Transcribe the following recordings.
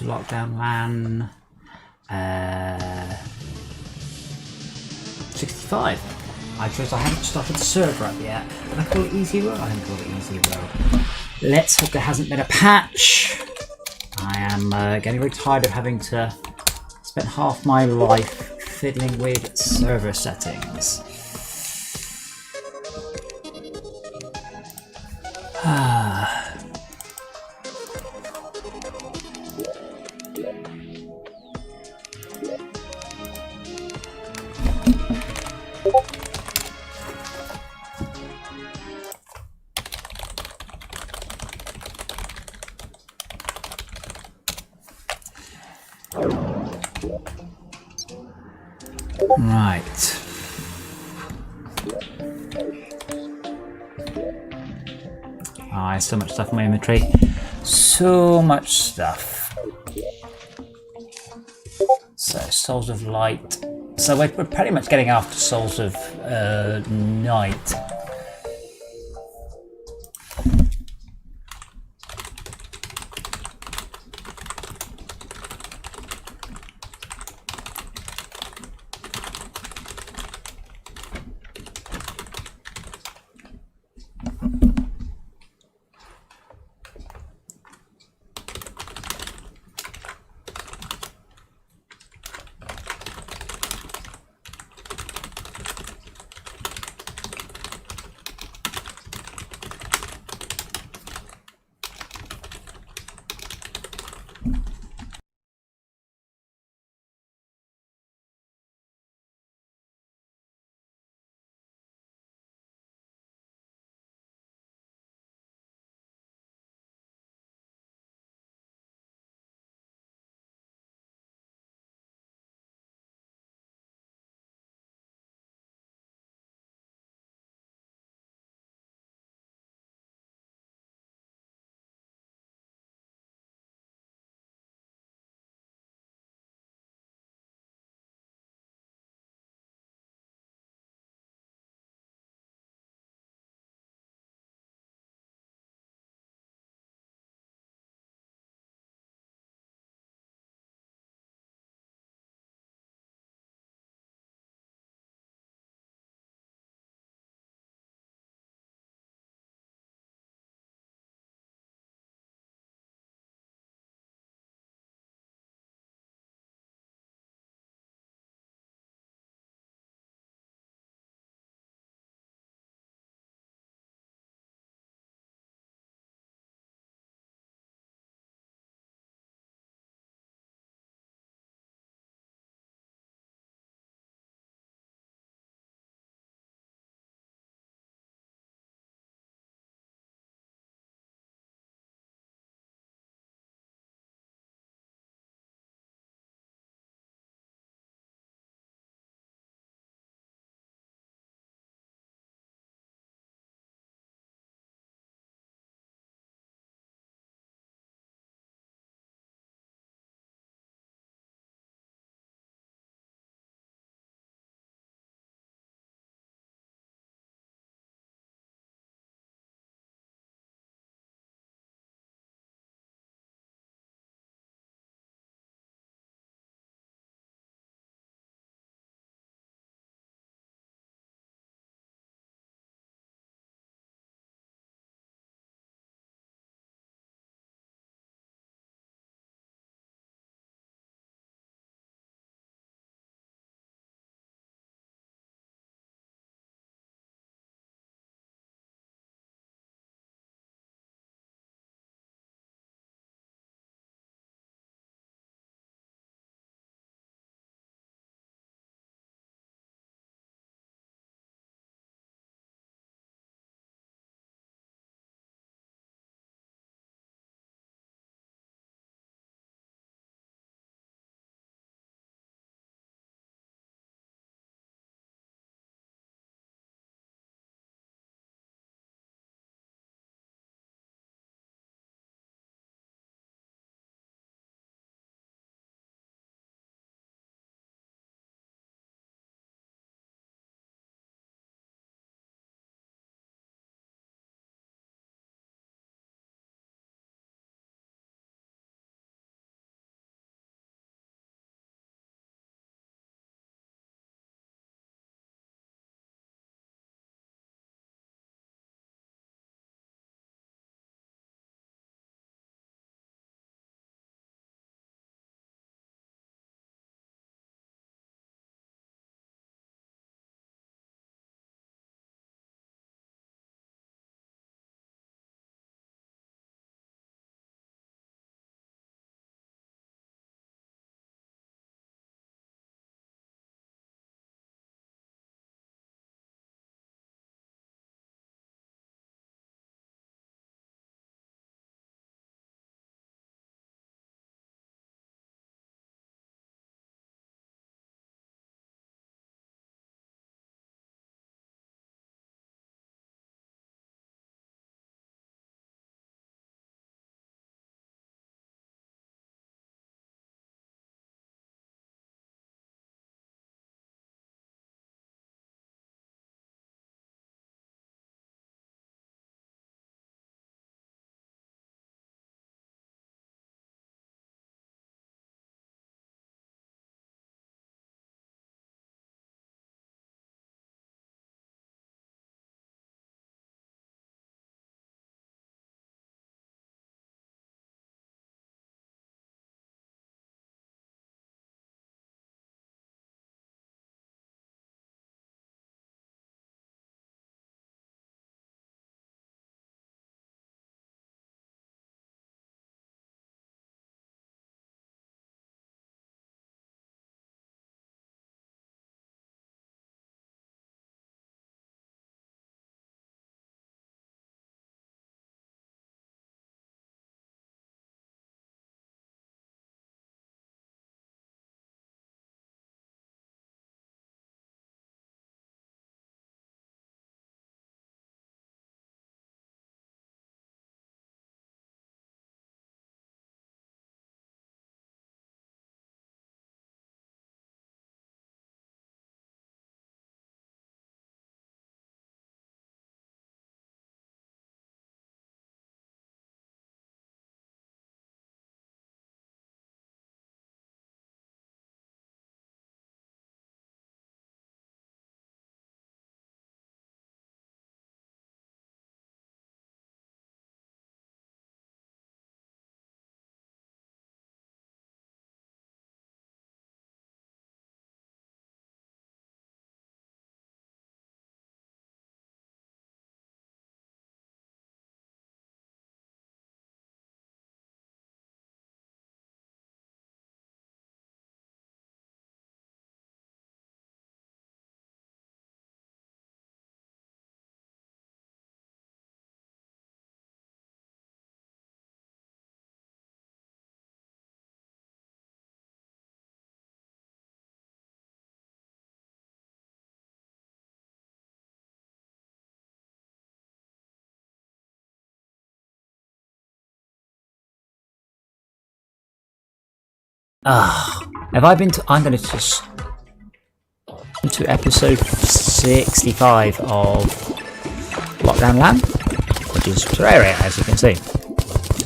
to LockDown LAN 65. I haven't started the server up yet. Did I call it Easy World? I haven't called it Easy World. Let's hope there hasn't been a patch. I am getting very tired of having to spend half my life fiddling with server settings. Right. Oh, so much stuff in my inventory. So much stuff. So, Souls of Light. So we're pretty much getting after Souls of Night. Have I been to... I'm going to just... into episode 65 of LockDown LAN, which is Terraria, as you can see.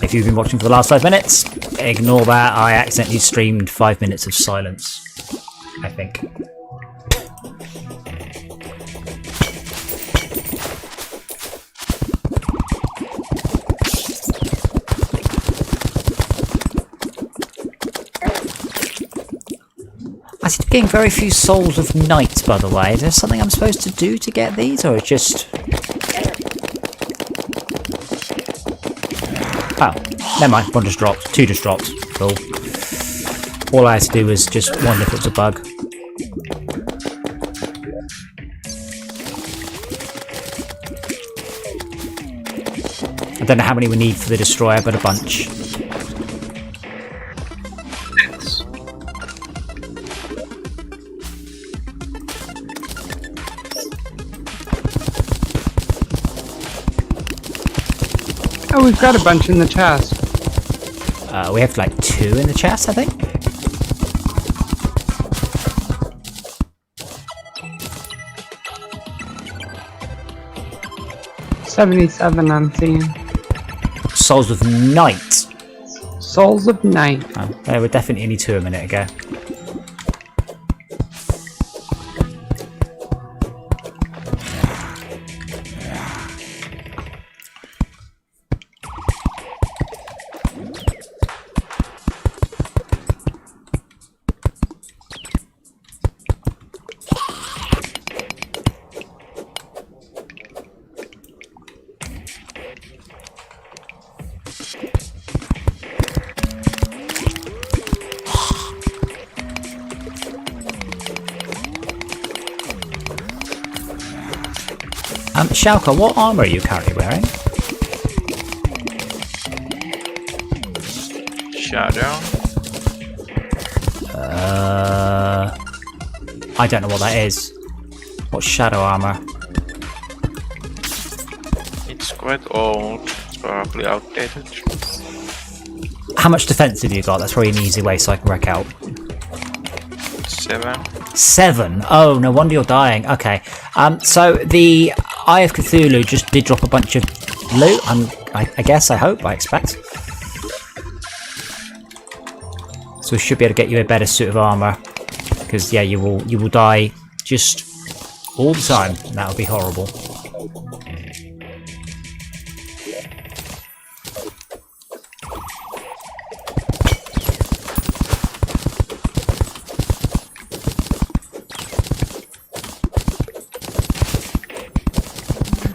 If you've been watching for the last 5 minutes, ignore that. I accidentally streamed 5 minutes of silence, I think. I seem to be getting very few souls of night, by the way. Is there something I'm supposed to do to get these, or it's just... Oh, never mind. One just dropped. Two just dropped. Cool. All I had to do was just wonder if it was a bug. I don't know how many we need for the destroyer, but a bunch. Oh, we've got a bunch in the chest. We have like 2 in the chest, I think. $77 I'm seeing. Souls of Night. Souls of Night. Oh, there were definitely only 2 a minute ago. Shalka, what armor are you currently wearing? Shadow. I don't know what that is. What's shadow armor? It's quite old. It's probably outdated. How much defense have you got? That's probably an easy way so I can work out. 7. 7? Oh, no wonder you're dying. Okay. So the Eye of Cthulhu just did drop a bunch of loot. I guess, I hope, I expect. So we should be able to get you a better suit of armor. Because yeah, you will die just all the time. That would be horrible.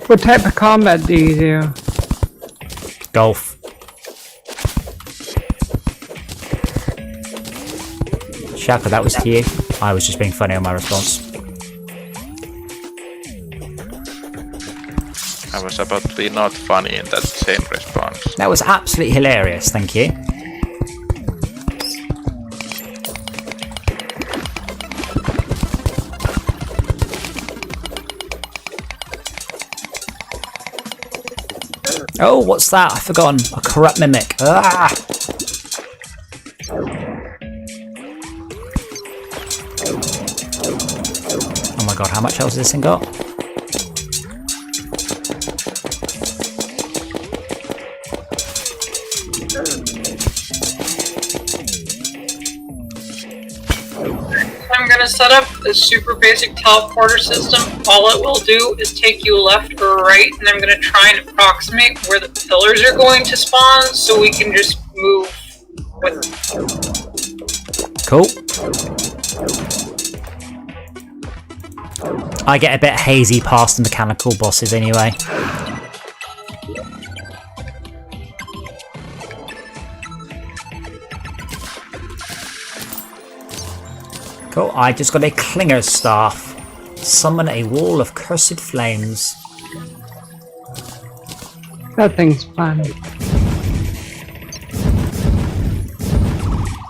What type of combat do you do? Golf. Shaka, that was to you. I was just being funny on my response. I was about to be not funny in that same response. That was absolutely hilarious, thank you. Oh, what's that? I've forgotten. A corrupt mimic. Ah! Oh my god, how much else has this thing got? I'm gonna set up a super basic teleporter system. All it will do is take you left or right, and I'm gonna try and approximate where the pillars are going to spawn so we can just move with them. Cool. I get a bit hazy past the mechanical bosses anyway. Cool, I just got a Clinger Staff. Summon a wall of cursed flames. That thing's fun.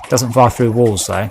Doesn't fly through walls though.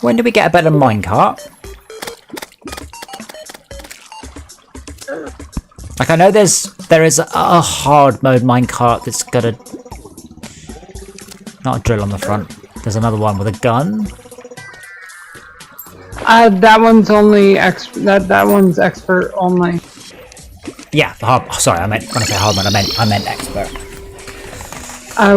When do we get a better minecart? Like, I know there is a hard mode minecart that's got a... Not a drill on the front. There's another one with a gun. That one's only that one's expert only. Yeah, the hard... Sorry, when I say hard mode, I meant expert.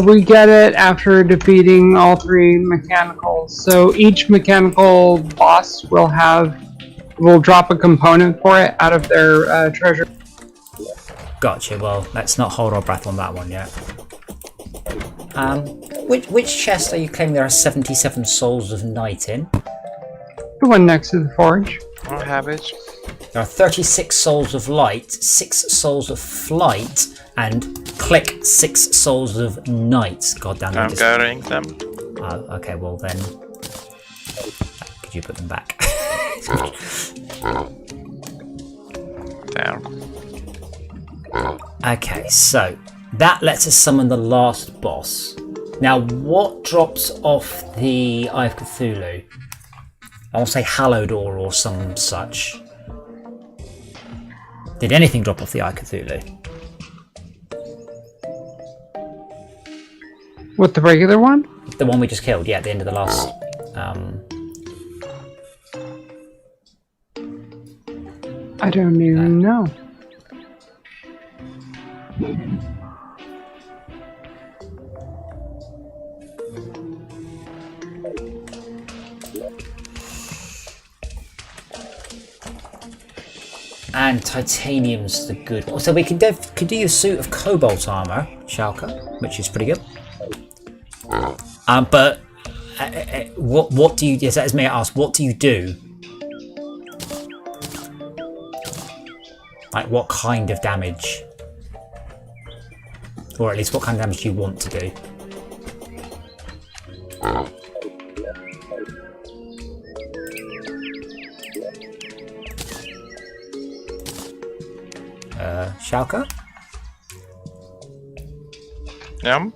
We get it after defeating all 3 mechanicals. So each mechanical boss will drop a component for it out of their treasure. Gotcha. Well, let's not hold our breath on that one yet. Which chest are you claiming there are 77 souls of night in? The one next to the forge. I have it. There are 36 souls of light, 6 souls of flight, and click 6 souls of night. God damn it. I'm carrying them. Okay, well then... Could you put them back? There. Okay, so that lets us summon the last boss. Now, what drops off the Eye of Cthulhu? I'll say Hallowed Ore or some such. Did anything drop off the Eye of Cthulhu? With the regular one? The one we just killed, yeah, at the end of the last... I don't even know. And titanium's the good one. So we could do your suit of cobalt armor, Shalka, which is pretty good. But what do you? Yes, that is me. I ask, what do you do? Like, what kind of damage? Or at least, what kind of damage do you want to do? Shalka? Yeah.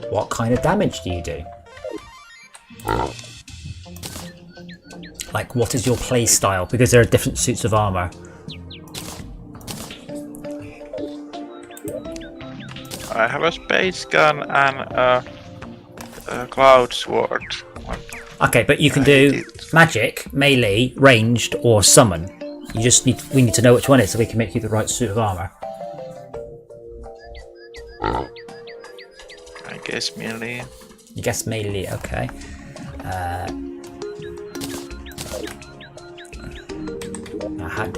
What kind of damage do you do? Like, what is your play style? Because there are different suits of armor. I have a space gun and a cloud sword. Okay, but you can do magic, melee, ranged, or summon. You just we need to know which one it is so we can make you the right suit of armor. I guess melee. You guess melee, okay.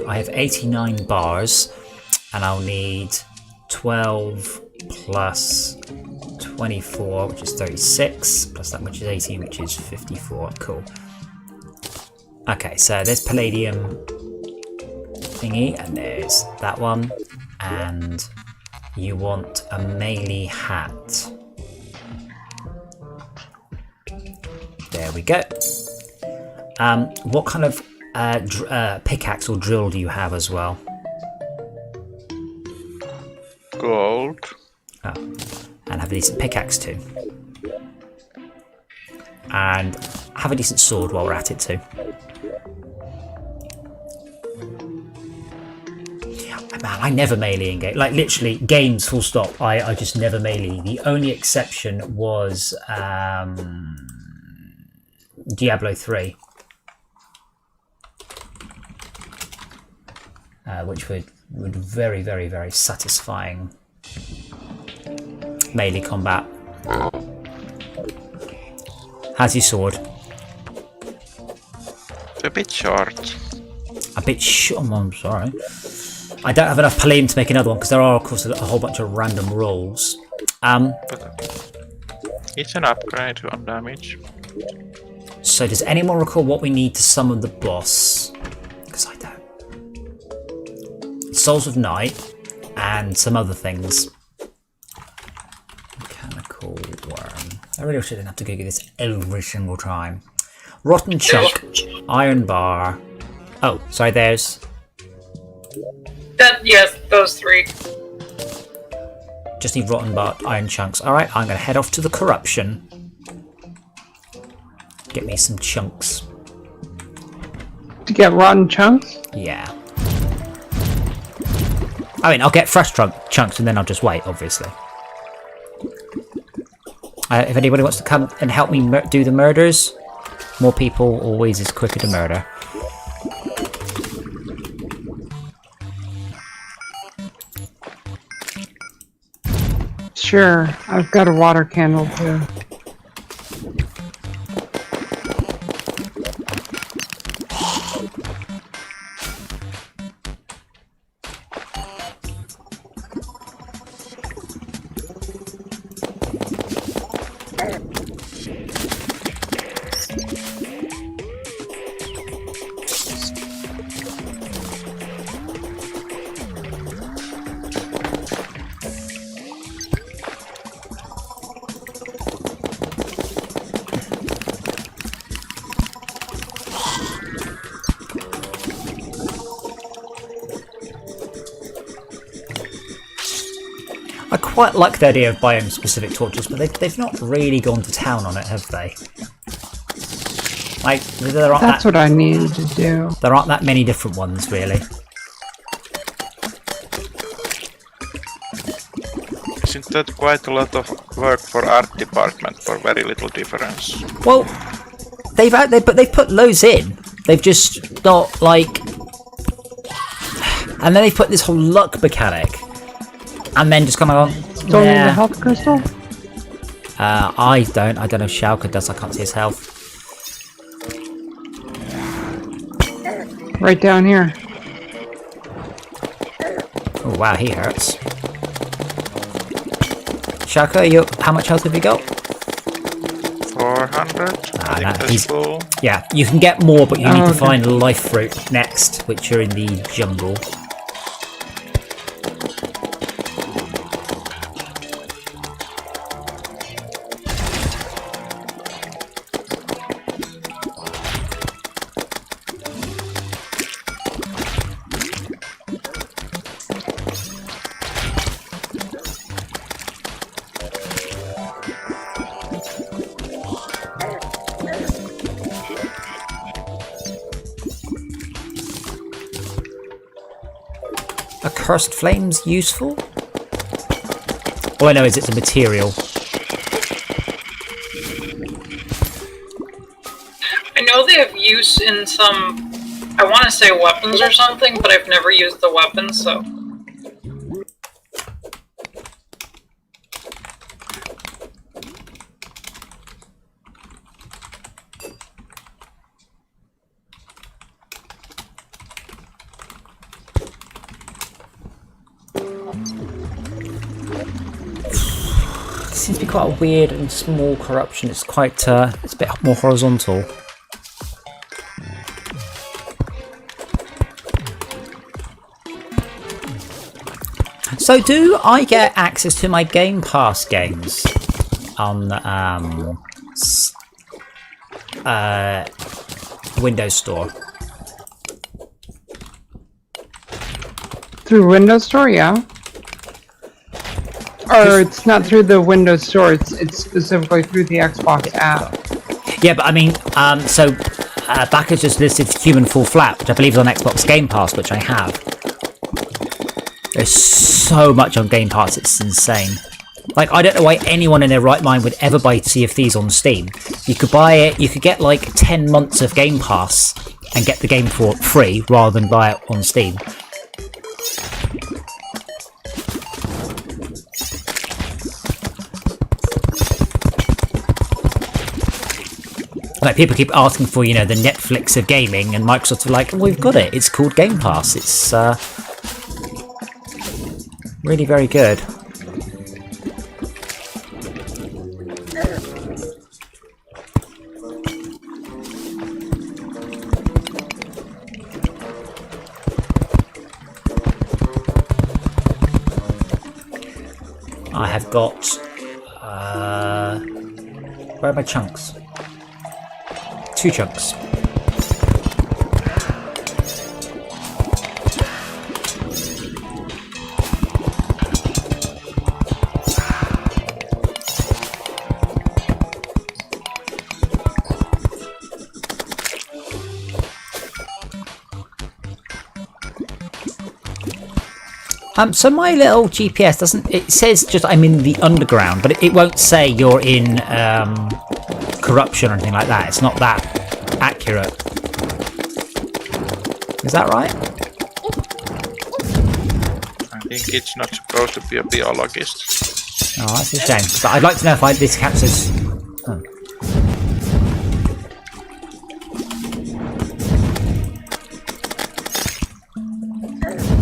I have 89 bars, and I'll need 12 plus 24, which is 36, plus that, which is 18, which is 54. Cool. Okay, so there's palladium thingy, and there's that one, and you want a melee hat. There we go. What kind of pickaxe or drill do you have as well? Gold. Oh, and have a decent pickaxe too. And have a decent sword while we're at it too. Man, I never melee in game. Like, literally, games full stop. I just never melee. The only exception was Diablo 3. Which would very, very, very satisfying melee combat. How's your sword? It's a bit short. A bit short. Oh, I'm sorry. I don't have enough palladium to make another one because there are, of course, a whole bunch of random rolls. But it's an upgrade on damage. So does anyone recall what we need to summon the boss? Because I don't. Souls of Night and some other things. Mechanical worm. I really shouldn't have to Google this every single time. Rotten chunk, iron bar. Oh, sorry, there's... Yes, those 3. Just need rotten bar, iron chunks. Alright, I'm going to head off to the corruption. get me some chunks. To get rotten chunks? Yeah. I mean, I'll get fresh chunks and then I'll just wait, obviously. If anybody wants to come and help me do the murders, more people always is quicker to murder. Sure, I've got a water candle too. I quite like the idea of biome-specific torches, but they've not really gone to town on it, have they? Like, That's what I needed to do. There aren't that many different ones, really. Isn't that quite a lot of work for art department for very little difference? Well, they've put loads in. They've just not like, and then they've put this whole luck mechanic, and then just kind of gone. Still need a health crystal? I don't know if Shauka does. I can't see his health. Right down here. Oh wow, he hurts. Shauka, how much health have you got? 400. I think that's full. Yeah, you can get more, but you need to find life fruit next, which are in the jungle. Cursed flames useful? All I know is it's a material. I know they have use in some, I want to say weapons or something, but I've never used the weapons, so. Seems to be quite a weird and small corruption. It's quite, it's a bit more horizontal. So, do I get access to my Game Pass games on Windows Store? Through Windows Store, yeah. Or it's not through the Windows Store, it's specifically through the Xbox app. Yeah, but I mean, back has just listed Human Fall Flat, which I believe is on Xbox Game Pass, which I have. There's so much on Game Pass, it's insane. Like, I don't know why anyone in their right mind would ever buy Sea of Thieves on Steam. You could buy it, you could get like 10 months of Game Pass and get the game for free rather than buy it on Steam. Like, people keep asking for, you know, the Netflix of gaming, and Microsoft are like, well, we've got it. It's called Game Pass. It's really very good. I have got... where are my chunks? 2 chunks. So my little GPS doesn't. It says just I'm in the underground, but it won't say you're in corruption or anything like that. It's not that accurate. Is that right? I think it's not supposed to be a biologist. Oh, that's a shame. But I'd like to know if this captures. Oh.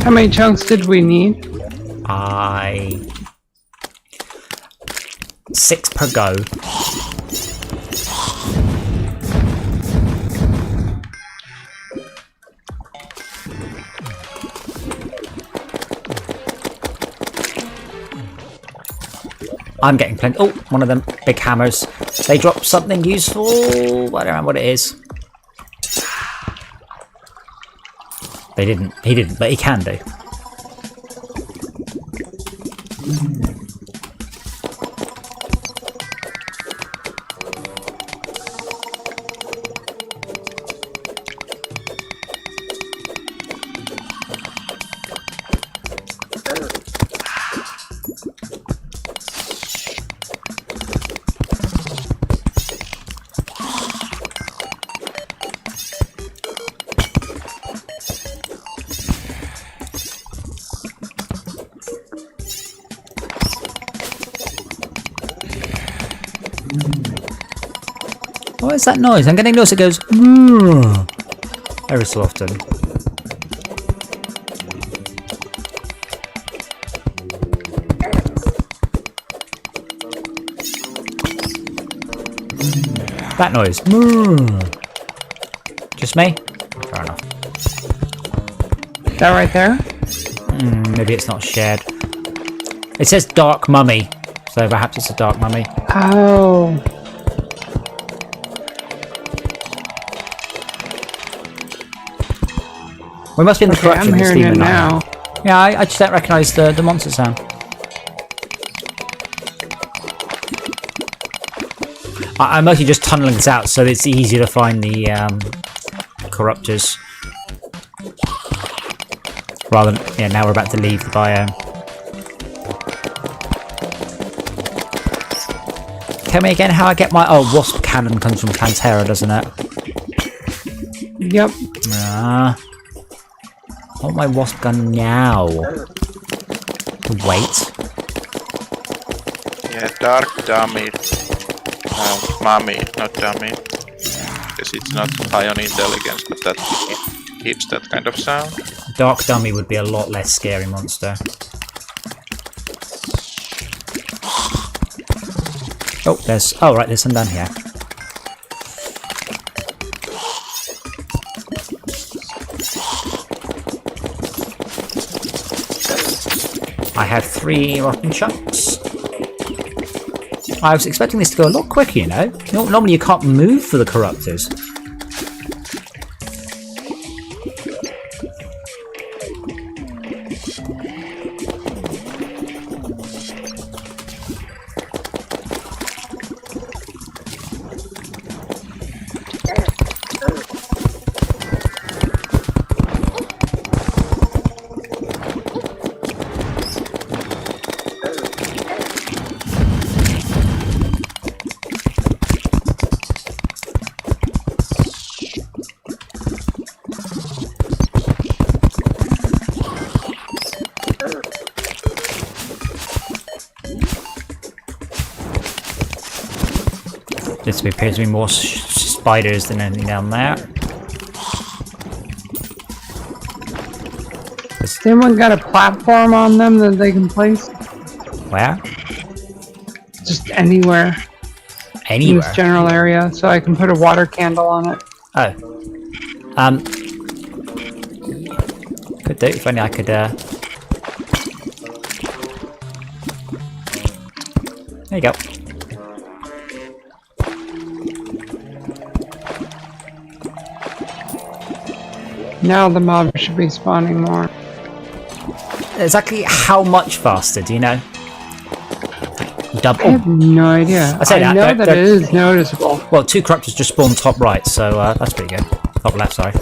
How many chunks did we need? 6 per go. I'm getting plenty. Oh, one of them big hammers. They dropped something useful. I don't know what it is. They didn't. He didn't, but he can do. What is that noise? I'm getting noise. It goes every so often. That noise. Just me? Fair enough. That right there? Maybe it's not shared. It says dark mummy, so perhaps it's a dark mummy. Oh. We must be in the corruption. I'm hearing it now. Yeah, I just don't recognise the monster sound. I'm mostly just tunnelling this out so it's easier to find the corruptors. Rather than, yeah, now we're about to leave the biome. Tell me again how I get my... Oh, wasp cannon comes from Terraria, doesn't it? Yep. I want my wasp gun now. Wait. Yeah, dark dummy. Mummy, not dummy. Because it's not high on intelligence, but that keeps that kind of sound. Dark dummy would be a lot less scary monster. Oh, there's... Oh, right, there's some down here. I have 3 rotten chunks. I was expecting this to go a lot quicker, you know? Normally you can't move for the corruptors. This appears to be more spiders than anything down there. Has anyone got a platform on them that they can place? Where? Just anywhere. In Anywhere? this general area, so I can put a water candle on it. Oh. Could do, if only I could, There you go. Now the mob should be spawning more. Exactly how much faster, do you know? I have no idea. I say that, know that it is noticeable. Well, 2 corruptors just spawned top right, so that's pretty good. Top left, sorry.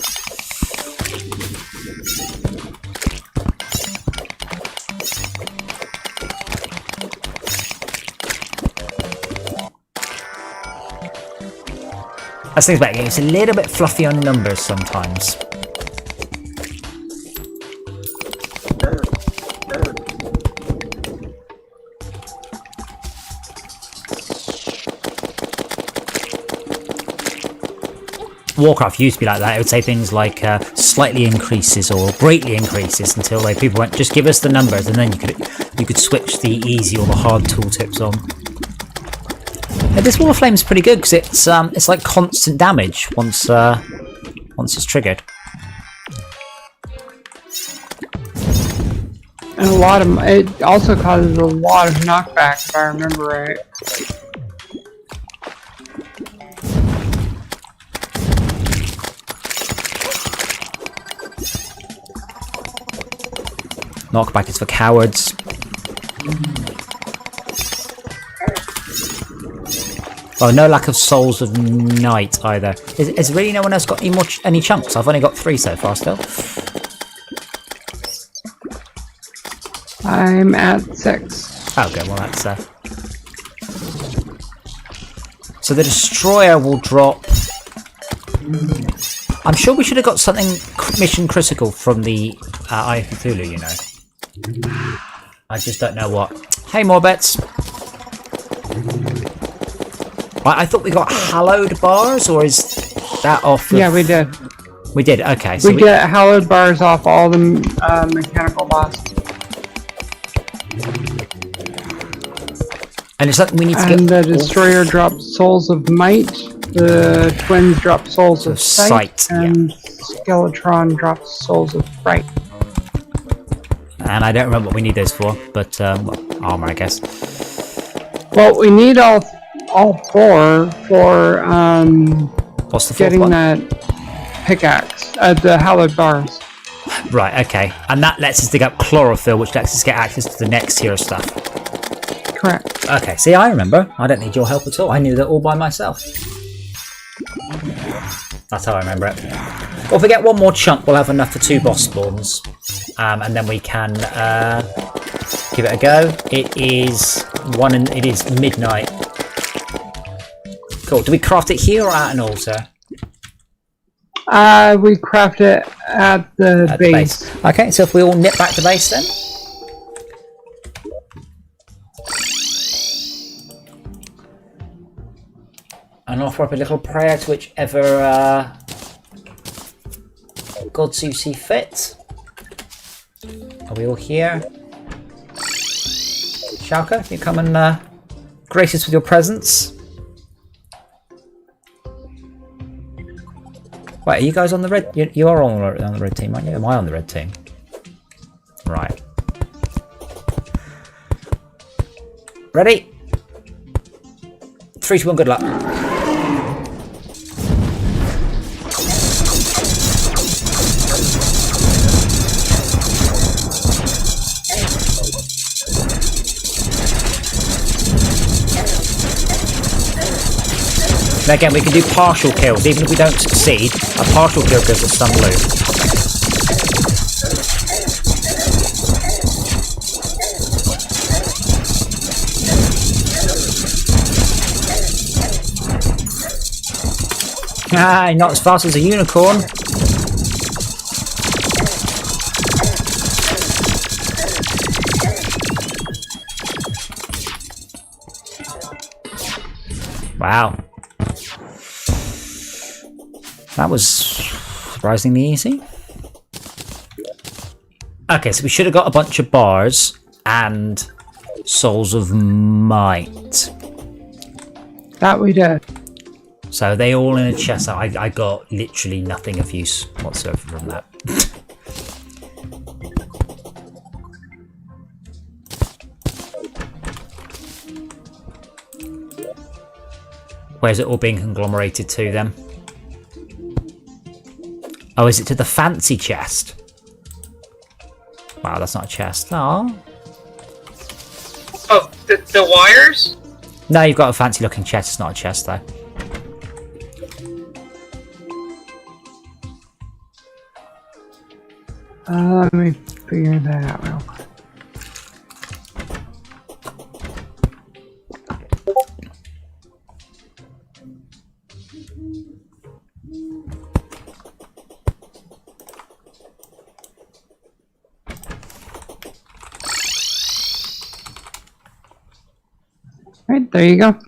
That's the thing about the game. It's a little bit fluffy on numbers sometimes. Warcraft used to be like that. It would say things like slightly increases or greatly increases until people went, just give us the numbers, and then you could switch the easy or the hard tooltips on. Yeah, this Wall of Flame is pretty good because it's like constant damage once it's triggered. And it also causes a lot of knockback, if I remember right. Knockback is for cowards. Oh, no lack of souls of night either. Is really no one else got any chunks? I've only got 3 so far still. I'm at 6. Oh, okay, well that's so the destroyer will drop. I'm sure we should have got something mission critical from the Eye of Cthulhu, you know. I just don't know what. Hey, more bets. I thought we got hallowed bars, or is that off? Yeah, we did. We did. Okay, so we get hallowed bars off all the mechanical bosses. And it's something we need to get. And the destroyer drops souls of might. The twins drop souls of sight, and Skeletron drops souls of fright. And I don't remember what we need those for, but well, armor, I guess. Well, we need all 4 for what's the getting one? that pickaxe, the hallowed bars. Right, okay. And that lets us dig up chlorophyll, which lets us get access to the next tier of stuff. Correct. Okay, see, I remember. I don't need your help at all. I knew that all by myself. That's how I remember it. Well, if we get one more chunk, we'll have enough for 2 boss spawns. And then we can give it a go. It is midnight. Cool. Do we craft it here or at an altar? We craft it at the base. Okay, so if we all nip back to base then. And offer up a little prayer to whichever gods you see fit. Are we all here? Shauka, you come and grace us with your presence. Wait, are you guys on the red? You are on the red team, aren't you? Am I on the red team? Right. Ready? 3, 2, 1, good luck. Now again, we can do partial kills. Even if we don't succeed, a partial kill gives us some loot. Ah, not as fast as a unicorn. Wow. That was surprisingly easy. Okay, so we should have got a bunch of bars and souls of might. That we did. So they all in a chest. I got literally nothing of use whatsoever from that. Where's it all being conglomerated to then? Oh, is it to the fancy chest? Wow, that's not a chest. Oh. Oh, the wires? No, you've got a fancy looking chest. It's not a chest though. Let me figure that out real quick. Right, there you go.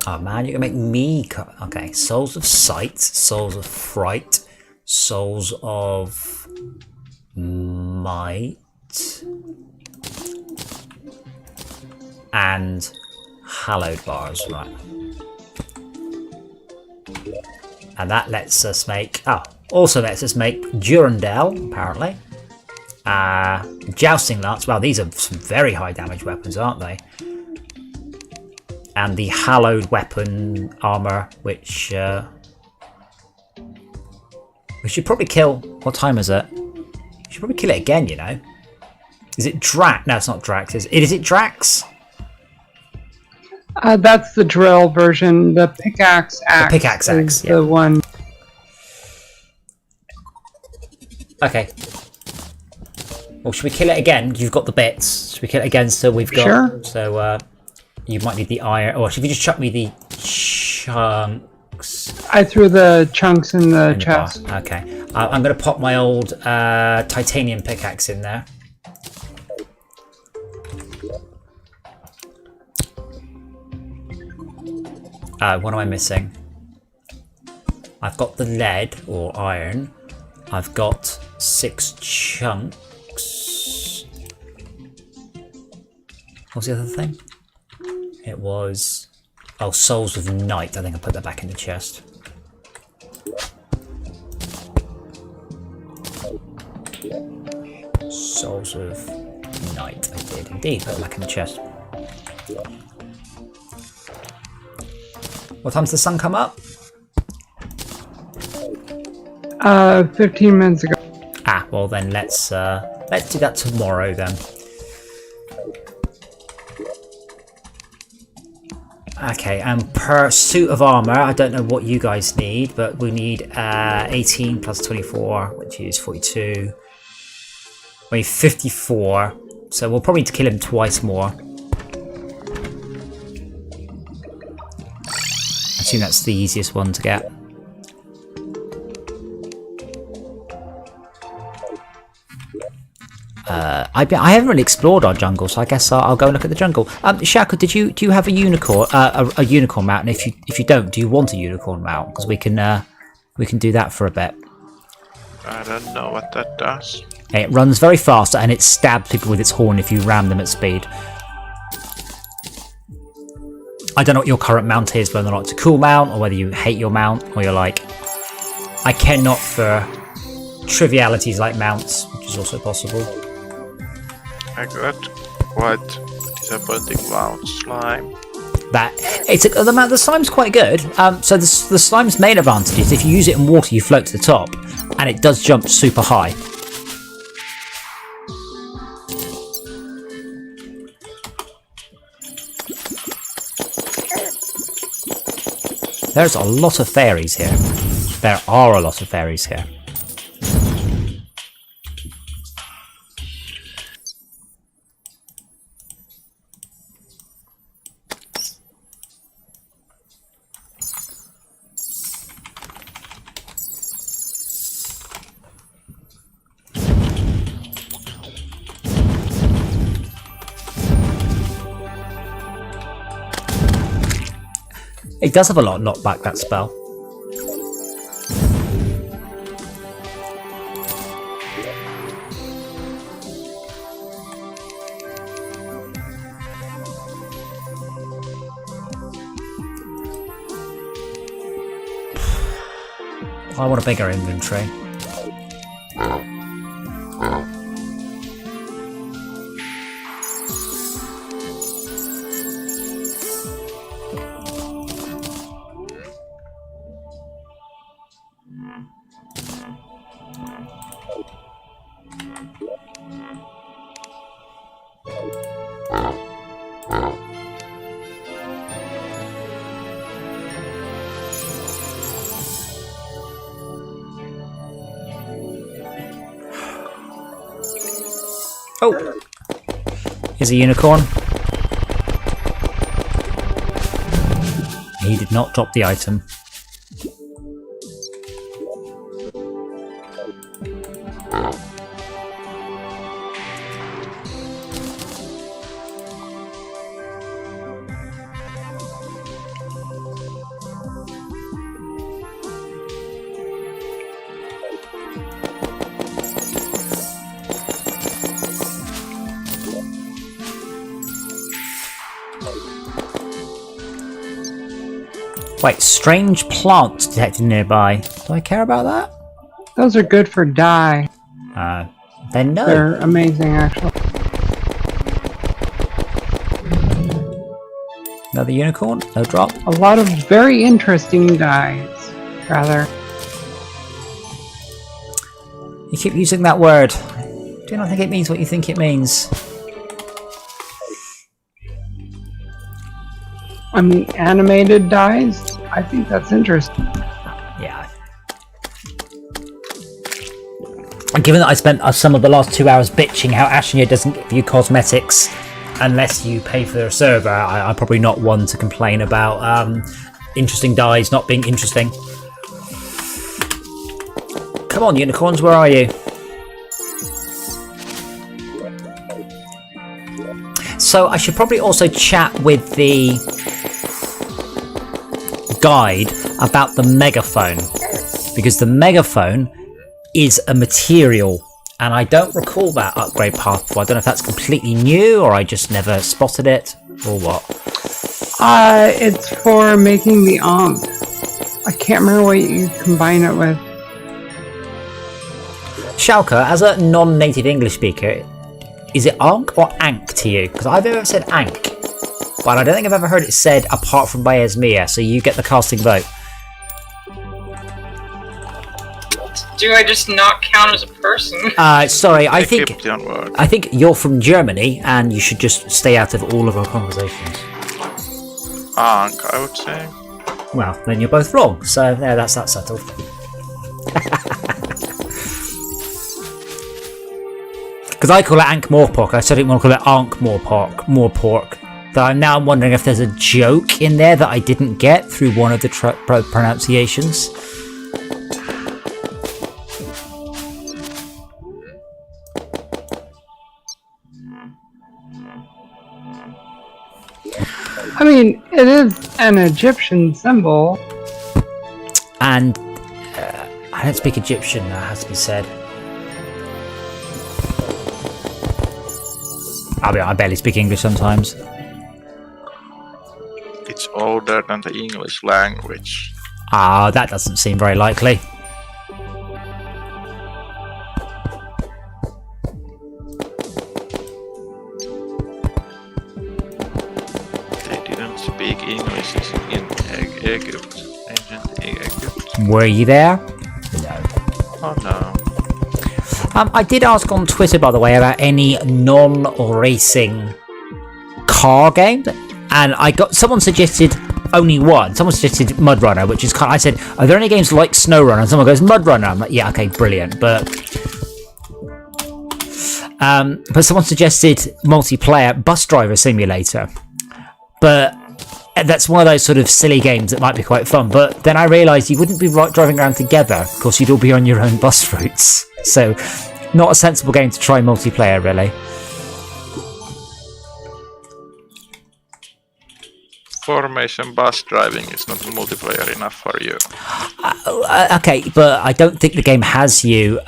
Oh man, you're gonna make me cut. Okay, souls of sight, souls of fright, souls of might, and hallowed bars, right? And that lets us make. Oh, also lets us make Durandal, apparently. Jousting lance. Well, these are some very high damage weapons, aren't they? And the hallowed weapon armor, which we should probably kill. What time is it? We should probably kill it again, you know. Is it Drax? No, it's not Drax. Is it Drax? That's the drill version. The pickaxe axe. The pickaxe axe, is the one. Okay. Well, should we kill it again? You've got the bits. Should we kill it again? So we've got. Sure. So you might need the iron. Or should we just chuck me the chunks? I threw the chunks in the chest. Okay. I'm going to pop my old titanium pickaxe in there. What am I missing? I've got the lead or iron. I've got 6 chunks. What was the other thing? It was... Oh, Souls of Night. I think I put that back in the chest. Souls of Night. I did indeed put it back in the chest. What time's the sun come up? 15 minutes ago. Ah, well then let's do that tomorrow then. Okay, and per suit of armor, I don't know what you guys need, but we need 18 plus 24, which is 42. We need 54, so we'll probably need to kill him twice more. I assume that's the easiest one to get. I haven't really explored our jungle, so I guess I'll go and look at the jungle. Shaka, do you have a unicorn a unicorn mount? And if you don't, do you want a unicorn mount? Because we can do that for a bit. I don't know what that does. It runs very fast and it stabs people with its horn if you ram them at speed. I don't know what your current mount is, whether or not it's a cool mount or whether you hate your mount or you're like, I cannot for trivialities like mounts, which is also possible. I got quite disappointing mount slime. The slime's quite good. So the slime's main advantage is if you use it in water, you float to the top, and it does jump super high. There's a lot of fairies here. There are a lot of fairies here. It does have a lot of knockback, that spell. I want a bigger inventory. Oh! Here's a unicorn. He did not drop the item. Wait, strange plants detected nearby. Do I care about that? Those are good for dye. Then no. They're amazing, actually. Another unicorn? No drop? A lot of very interesting dyes, rather. You keep using that word. Do not think it means what you think it means. I mean, animated dyes? I think that's interesting. Yeah. And given that I spent some of the last 2 hours bitching how Ashenir doesn't give you cosmetics unless you pay for their server, I'm probably not one to complain about interesting dyes not being interesting. Come on, unicorns, where are you? So I should probably also chat with the guide about the megaphone, because the megaphone is a material and I don't recall that upgrade path before. I don't know if that's completely new or I just never spotted it or what. It's for making the Ankh. I can't remember what you combine it with. Shalka, as a non-native English speaker, is it Ankh or Ankh to you? Because I've ever said Ankh, but I don't think I've ever heard it said apart from by Esmia, so you get the casting vote. Do I just not count as a person? Sorry, I think you're from Germany and you should just stay out of all of our conversations. Ankh, I would say. Well, then you're both wrong, so there, that's that settled. Because I call it Ankh Morpork, I certainly want to call it Ankh Morpork. Now I'm wondering if there's a joke in there that I didn't get through one of the pronunciations. I mean, it is an Egyptian symbol. And I don't speak Egyptian, that has to be said. I barely speak English sometimes. It's older than the English language. That doesn't seem very likely. They didn't speak English in Egypt, ancient Egypt. Were you there? No. Oh no. I did ask on Twitter, by the way, about any non-racing car game, and I got someone suggested only one. Someone suggested Mud Runner, which is kind of, I said, are there any games like Snow Runner? And someone goes Mud Runner. I'm like, yeah, okay, brilliant. But someone suggested multiplayer Bus Driver Simulator, but that's one of those sort of silly games that might be quite fun. But then I realised you wouldn't be driving around together. Of course, you'd all be on your own bus routes. So, not a sensible game to try multiplayer, really. Formation bus driving is not multiplayer enough for you. Okay, but I don't think the game has you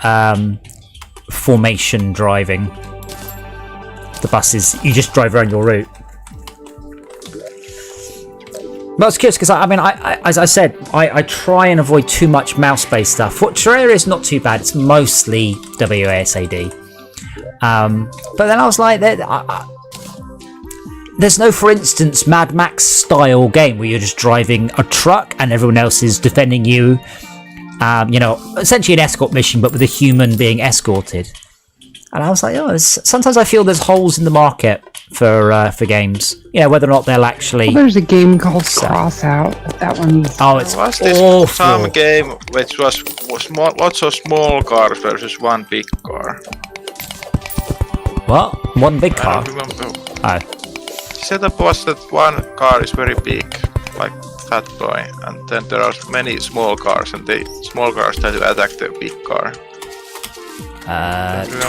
formation driving. The buses, you just drive around your route. But I was curious because as I said, I try and avoid too much mouse-based stuff. Terraria is not too bad; it's mostly WASD. But then I was like, there's no, for instance, Mad Max style game where you're just driving a truck and everyone else is defending you. Essentially an escort mission, but with a human being escorted. And I was like, sometimes I feel there's holes in the market for games. Whether or not they'll actually. Well, there's a game called Crossout, but that one's. Oh, it's was this awful. Some game which was lots of small cars versus one big car. What? One big car? I don't remember. Oh. The setup was that one car is very big, like Fat Boy, and then there are many small cars, and the small cars try to attack the big car.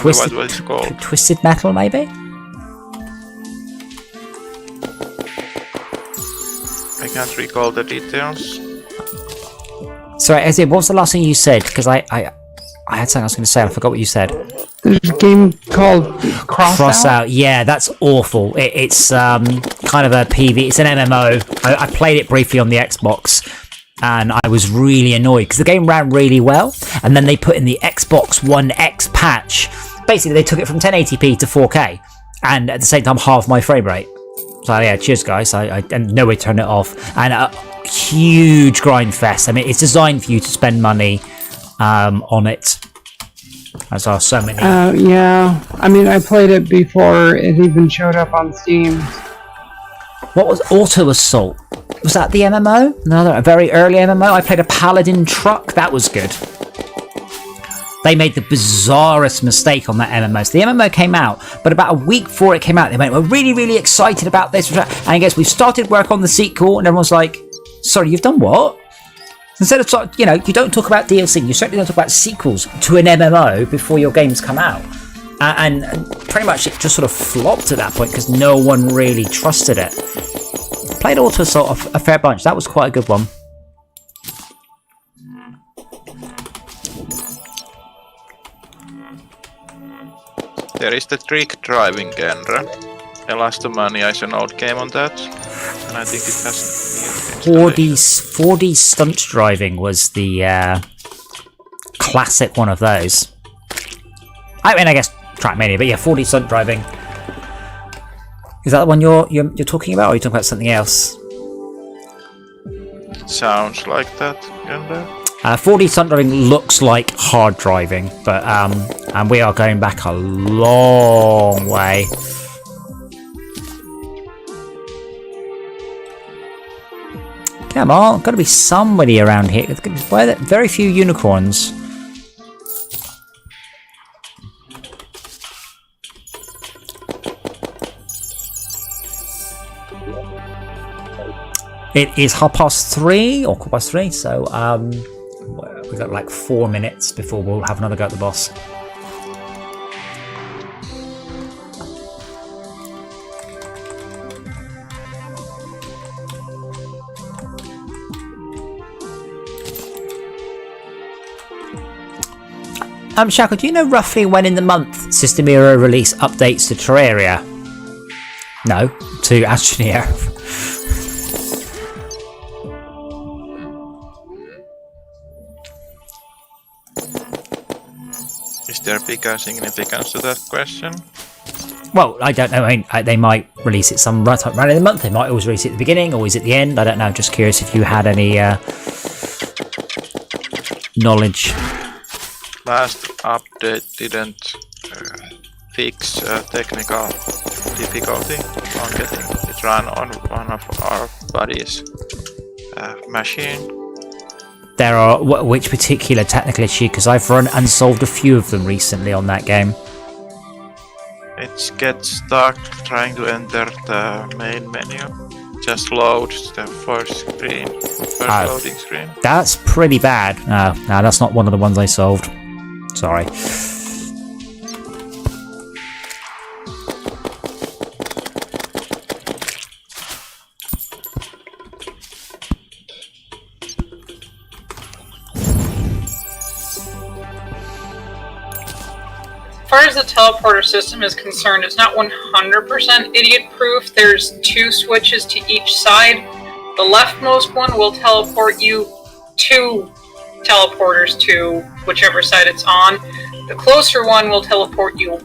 Twisted, what it's called. Twisted Metal, maybe? I can't recall the details. Sorry, Ezzy, what was the last thing you said? Because I had something I was going to say and I forgot what you said. There's a game called Crossout. Yeah, that's awful. It's kind kind of a PV. It's an MMO. I played it briefly on the Xbox, and I was really annoyed because the game ran really well, and then they put in the Xbox One X patch. Basically, they took it from 1080p to 4K, and at the same time, half my frame rate. So yeah, cheers guys. I no way to turn it off, and a huge grind fest. I mean, it's designed for you to spend money on it. As are so many. Yeah. I mean, I played it before it even showed up on Steam. What was Auto Assault? Was that the MMO? Another a very early MMO. I played a Paladin truck. That was good. They made the bizarrest mistake on that MMO. So the MMO came out, but about a week before it came out, they went, "We're really, really excited about this." And I guess we started work on the sequel, and everyone's like, "Sorry, you've done what?" Instead of, you know, you don't talk about DLC. You certainly don't talk about sequels to an MMO before your games come out. And pretty much it just sort of flopped at that point because no one really trusted it. Played Auto Assault a fair bunch. That was quite a good one. There is the trick driving genre. Elastomania is an old game on that, and I think it has 4D stunt driving was the classic one of those. I mean, I guess Trackmania, but yeah, 4D stunt driving. Is that the one you're talking about, or are you talking about something else? Sounds like that, genre. 4D stunt driving looks like hard driving, but and we are going back a long way. Come on, got to be somebody around here. Why are there very few unicorns? It is 3:30 or 3:15, so we've got like 4 minutes before we'll have another go at the boss. Shackle, do you know roughly when in the month System Era release updates to Terraria? No, to Astroneer. Is there bigger significance to that question? Well, I don't know. I mean, they might release it right in the month. They might always release it at the beginning, always at the end. I don't know. I'm just curious if you had any knowledge. Last update didn't fix technical difficulty on getting it run on one of our buddies' machine. There are which particular technical issue? Because I've run and solved a few of them recently on that game. It gets stuck trying to enter the main menu. Just loads the first loading screen. That's pretty bad. No, that's not one of the ones I solved. Sorry. As far as the teleporter system is concerned, it's not 100% idiot-proof. There's 2 switches to each side. The leftmost one will teleport you to teleporters to whichever side it's on. The closer one will teleport you.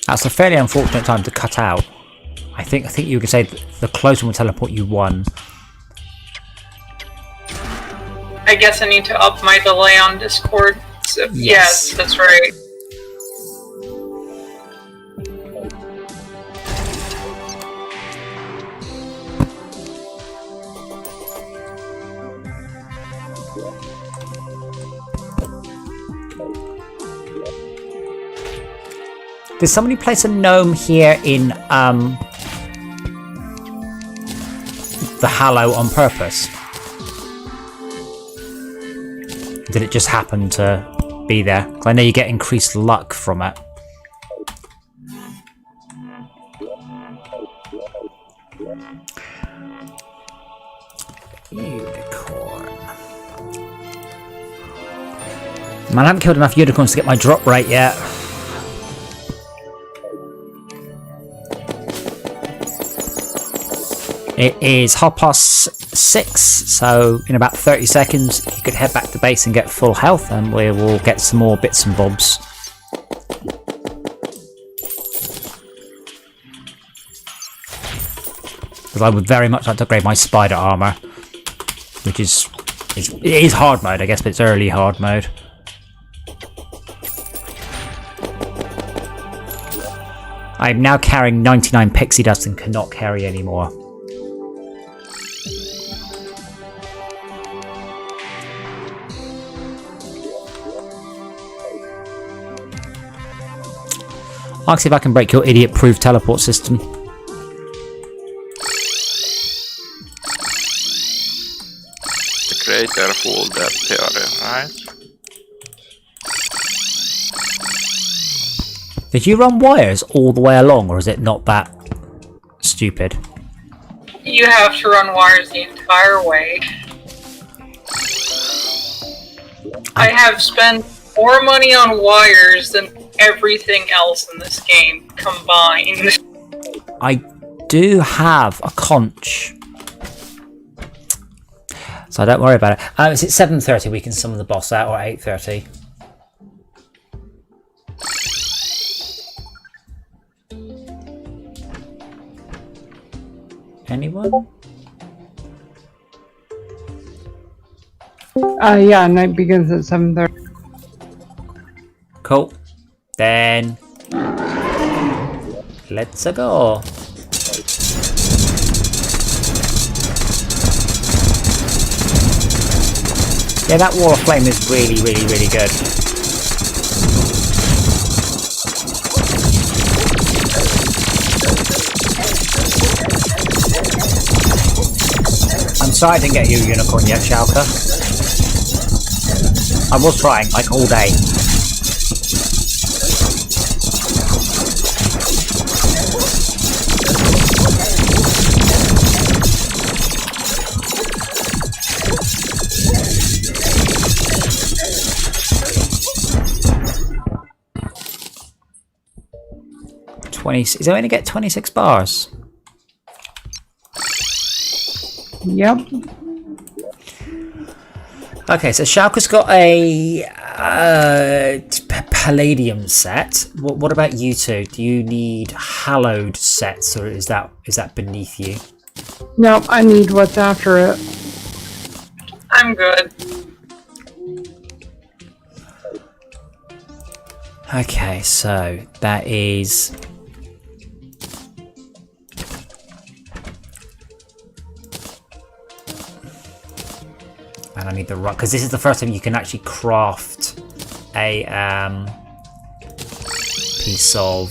That's a fairly unfortunate time to cut out. I think you could say the closer one will teleport you 1. I guess I need to up my delay on Discord. So, yes, that's right. Did somebody place a gnome here in the Hallow on purpose? Did it just happen to be there? 'Cause I know you get increased luck from it. Unicorn. Man, I haven't killed enough unicorns to get my drop rate yet. It is 6:30, so in about 30 seconds you could head back to base and get full health, and we will get some more bits and bobs. Because I would very much like to upgrade my spider armor, which it is hard mode, I guess, but it's early hard mode. I'm now carrying 99 pixie dust and cannot carry any more. I'll see if I can break your idiot-proof teleport system. The greater fool that Terraria, right? Did you run wires all the way along, or is it not that stupid? You have to run wires the entire way. I have spent more money on wires than everything else in this game combined. I do have a conch, so don't worry about it. Is it 7:30 we can summon the boss out, or 8:30? Anyone? Yeah, night begins at 7:30. Cool. Then let's go. Yeah, that wall of flame is really, really, really good. I'm sorry I didn't get you a unicorn yet, Schalke. I was trying, like, all day. Is it going to get 26 bars? Yep. Okay, so Schalke's got a Palladium set. What about you two? Do you need hallowed sets, or is that beneath you? Nope, I need what's after it. I'm good. Okay, so that is... And I need the right, because this is the first time you can actually craft a piece of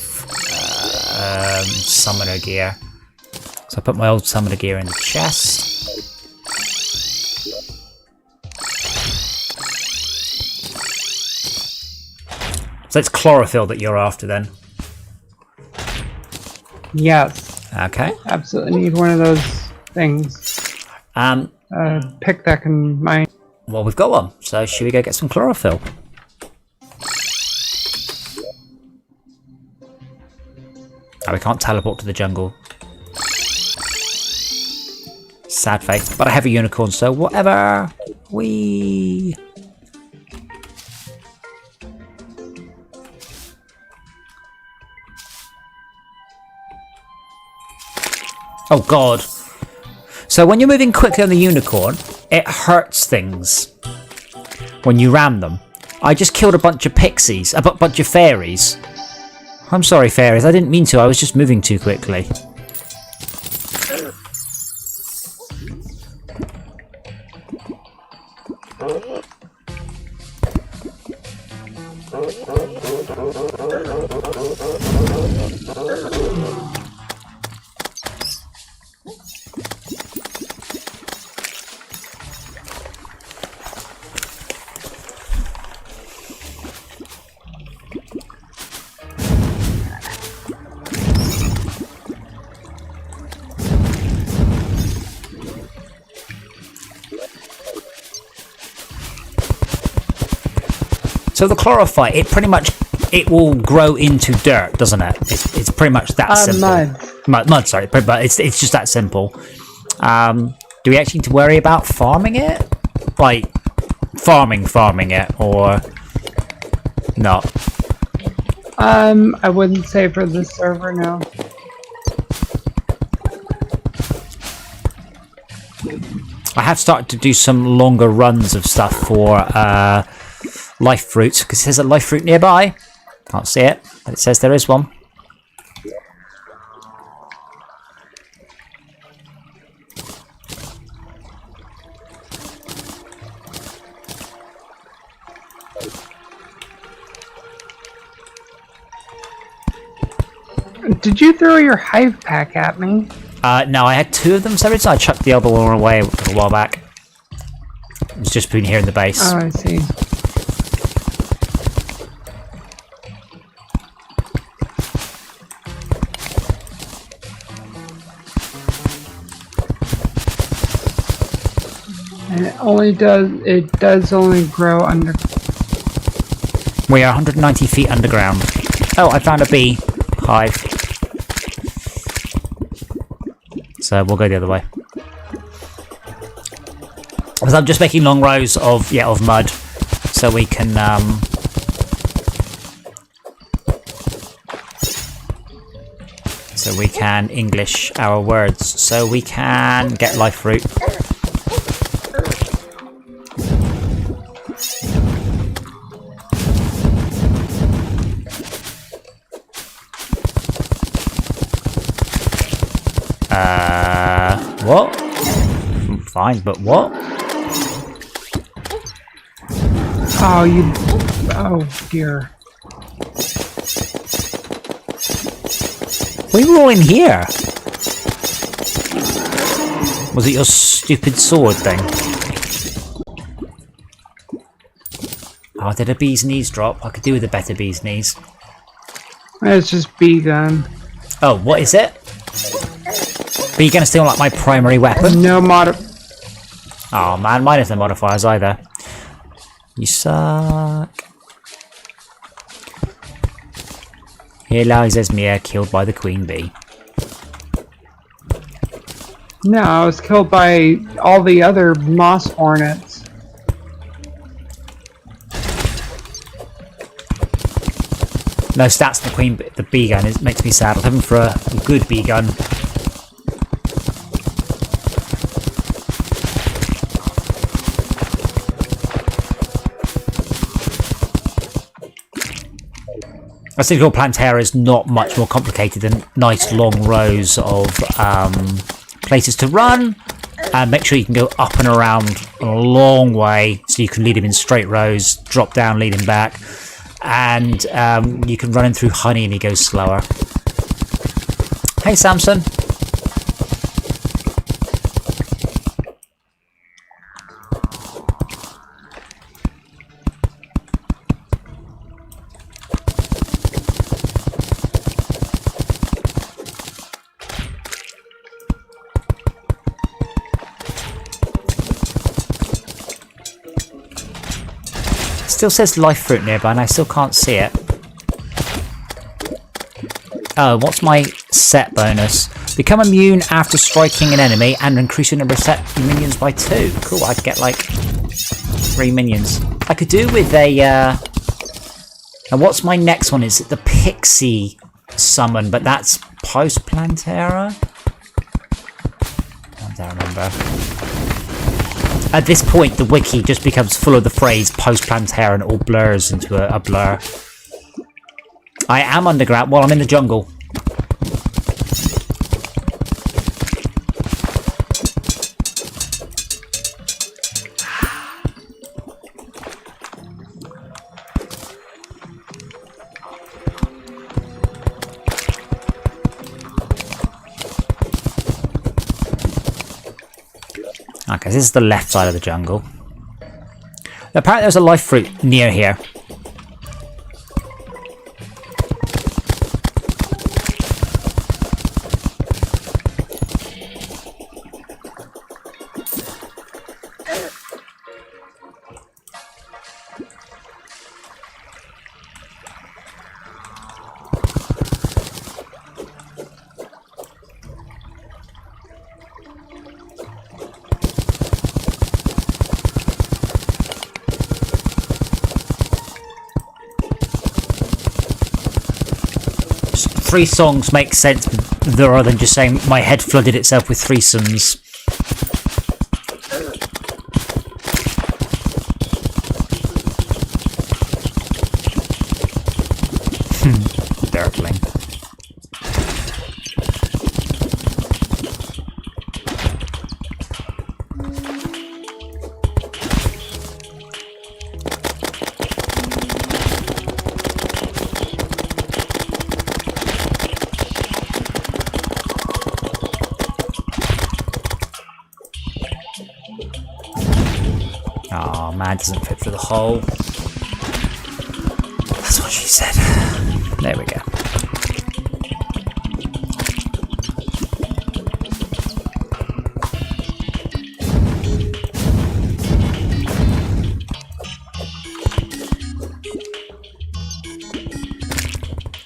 summoner gear. So I put my old summoner gear in the chest. So it's chlorophyll that you're after then? Yes. Okay. Absolutely need one of those things. Pick that can mine. Well, we've got one, so should we go get some chlorophyll? Oh, we can't teleport to the jungle. Sad face, but I have a unicorn, so whatever. Whee! Oh god. So when you're moving quickly on the unicorn, it hurts things when you ram them. I just killed a bunch of pixies, a bunch of fairies. I'm sorry, fairies, I didn't mean to, I was just moving too quickly. So the chlorophyte, it will grow into dirt, doesn't it? It's pretty much that simple. Mud, sorry, but it's just that simple. Do we actually need to worry about farming it? Like, farming it, or not? I wouldn't say for this server, no. I have started to do some longer runs of stuff for life fruits, because it says a life fruit nearby. Can't see it, but it says there is one. Did you throw your hive pack at me? No, I had 2 of them, so every time I chucked the other one away a while back. It was just been here in the base. Oh, I see. And it does only grow under. We are 190 feet underground. Oh, I found a bee hive. So we'll go the other way. Because I'm just making long rows of mud, so we can English our words, so we can get life fruit. What? Fine, but what? Oh dear. We were all in here. Was it your stupid sword thing? Oh, did a bee's knees drop? I could do with a better bee's knees. It's just bee gun. Oh, what is it? Bee gun is still like my primary weapon. No mod. Oh man, mine has no modifiers either. You suck. Here lies Esmir, killed by the queen bee. No, I was killed by all the other moss hornets. No stats on the bee gun. It makes me sad. I was hoping for a good bee gun. I think your Plantera is not much more complicated than nice long rows of places to run, and make sure you can go up and around a long way, so you can lead him in straight rows, drop down, lead him back, and you can run him through honey and he goes slower. Hey Samson. Still says life fruit nearby and I still can't see it. Oh, what's my set bonus? Become immune after striking an enemy and increase your number of set minions by 2. Cool, I could get like 3 minions. I could do with a and what's my next one? Is it the Pixie summon, but that's post Plantera? I don't remember. At this point, the wiki just becomes full of the phrase post-Plantera and it all blurs into a blur. I am underground. Well, I'm in the jungle. Okay, this is the left side of the jungle. Apparently there's a life fruit near here. 3 songs makes sense rather than just saying my head flooded itself with threesomes. Dirtling. Oh man, doesn't fit through the hole. That's what she said. There we go.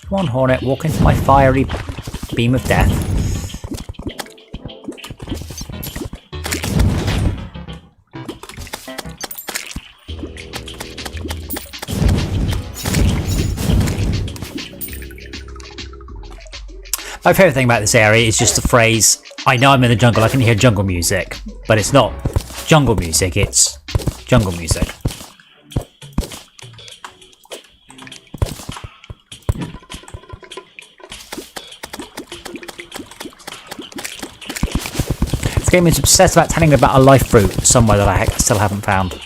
Come on, Hornet, walk into my fiery beam of death. My favourite thing about this area is just the phrase, I know I'm in the jungle, I can hear jungle music. But it's not jungle music, it's jungle music. This game is obsessed about telling me about a life fruit somewhere that I still haven't found.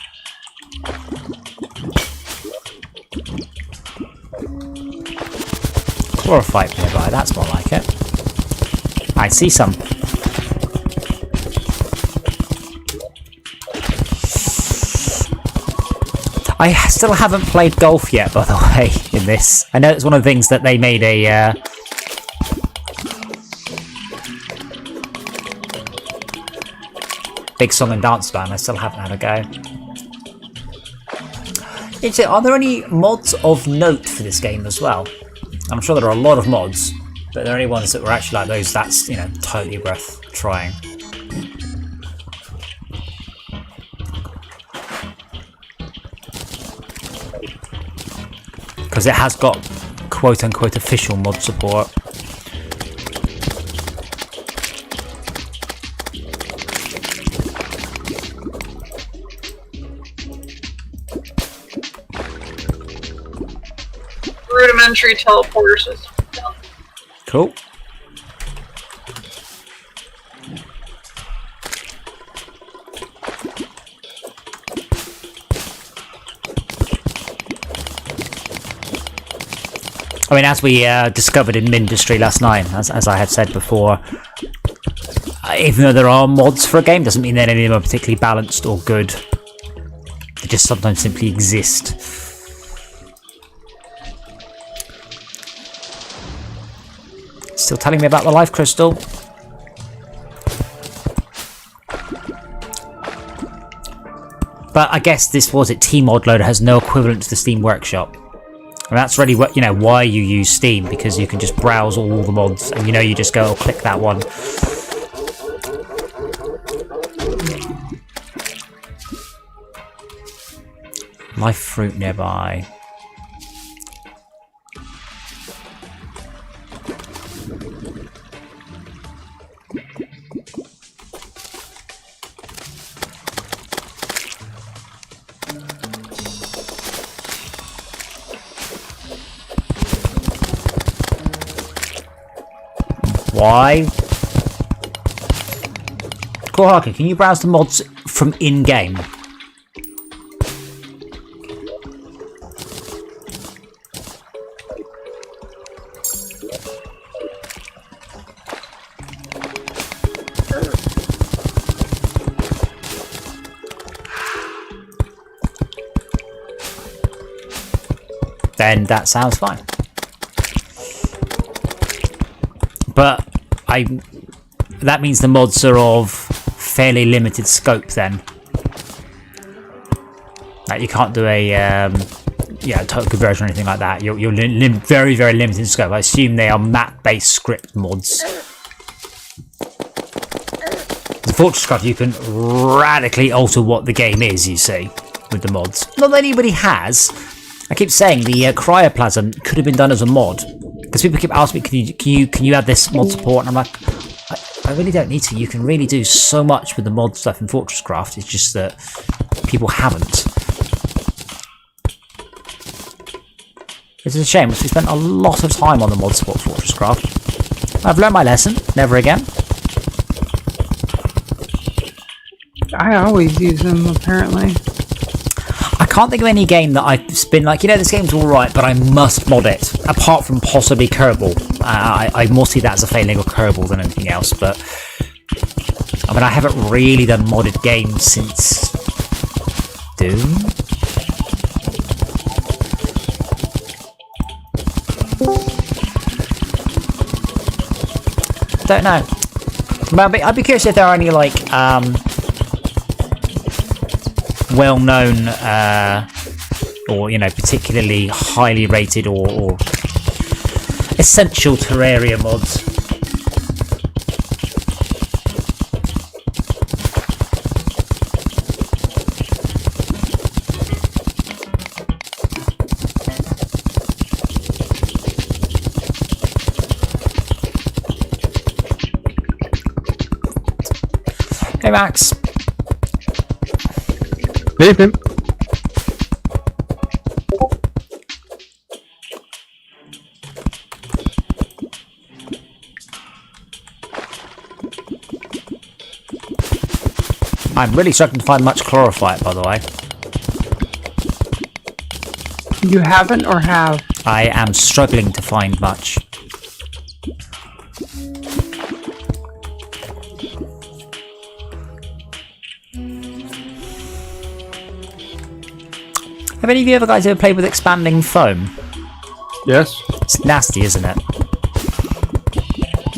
Chlorophyte nearby, that's more like it. I see some. I still haven't played golf yet, by the way, in this. I know it's one of the things that they made a... big song and dance band. I still haven't had a go. Are there any mods of note for this game as well? I'm sure there are a lot of mods, but are there any ones that were actually like those that's, you know, totally worth trying? Because it has got quote-unquote official mod support. Rudimentary teleporter system. Cool. I mean, as we discovered in Mindustry last night, as I had said before, even though there are mods for a game, doesn't mean that any of them are particularly balanced or good. They just sometimes simply exist. Still telling me about the life crystal. But I guess this was it. Tmod Loader has no equivalent to the Steam Workshop. And that's really what, you know, why you use Steam, because you can just browse all the mods and, you know, you just go, oh, click that one. Life fruit nearby. Why? Cool, Harker, can you browse the mods from in-game? Then that sounds fine. But that means the mods are of fairly limited scope then. Like you can't do a total conversion or anything like that. You're very, very limited in scope. I assume they are map-based script mods. The Fortress Craft, you can radically alter what the game is, you see, with the mods. Not that anybody has. I keep saying the cryoplasm could have been done as a mod. Because people keep asking me, can you add this mod support? And I'm like, I really don't need to. You can really do so much with the mod stuff in Fortress Craft. It's just that people haven't. It's a shame, because we spent a lot of time on the mod support for Fortress Craft. I've learned my lesson. Never again. I always use them, apparently. I can't think of any game that I've been like, this game's alright, but I must mod it. Apart from possibly Kerbal. I more see that as a failing of Kerbal than anything else, but... I mean, I haven't really done modded games since... Doom? I don't know. But I'd be curious if there are any, like, well-known or particularly highly rated or essential Terraria mods. Hey Max. Evening. I'm really struggling to find much chlorophyte, by the way. You haven't or have? I am struggling to find much. Have any of you guys ever played with expanding foam? Yes. It's nasty, isn't it?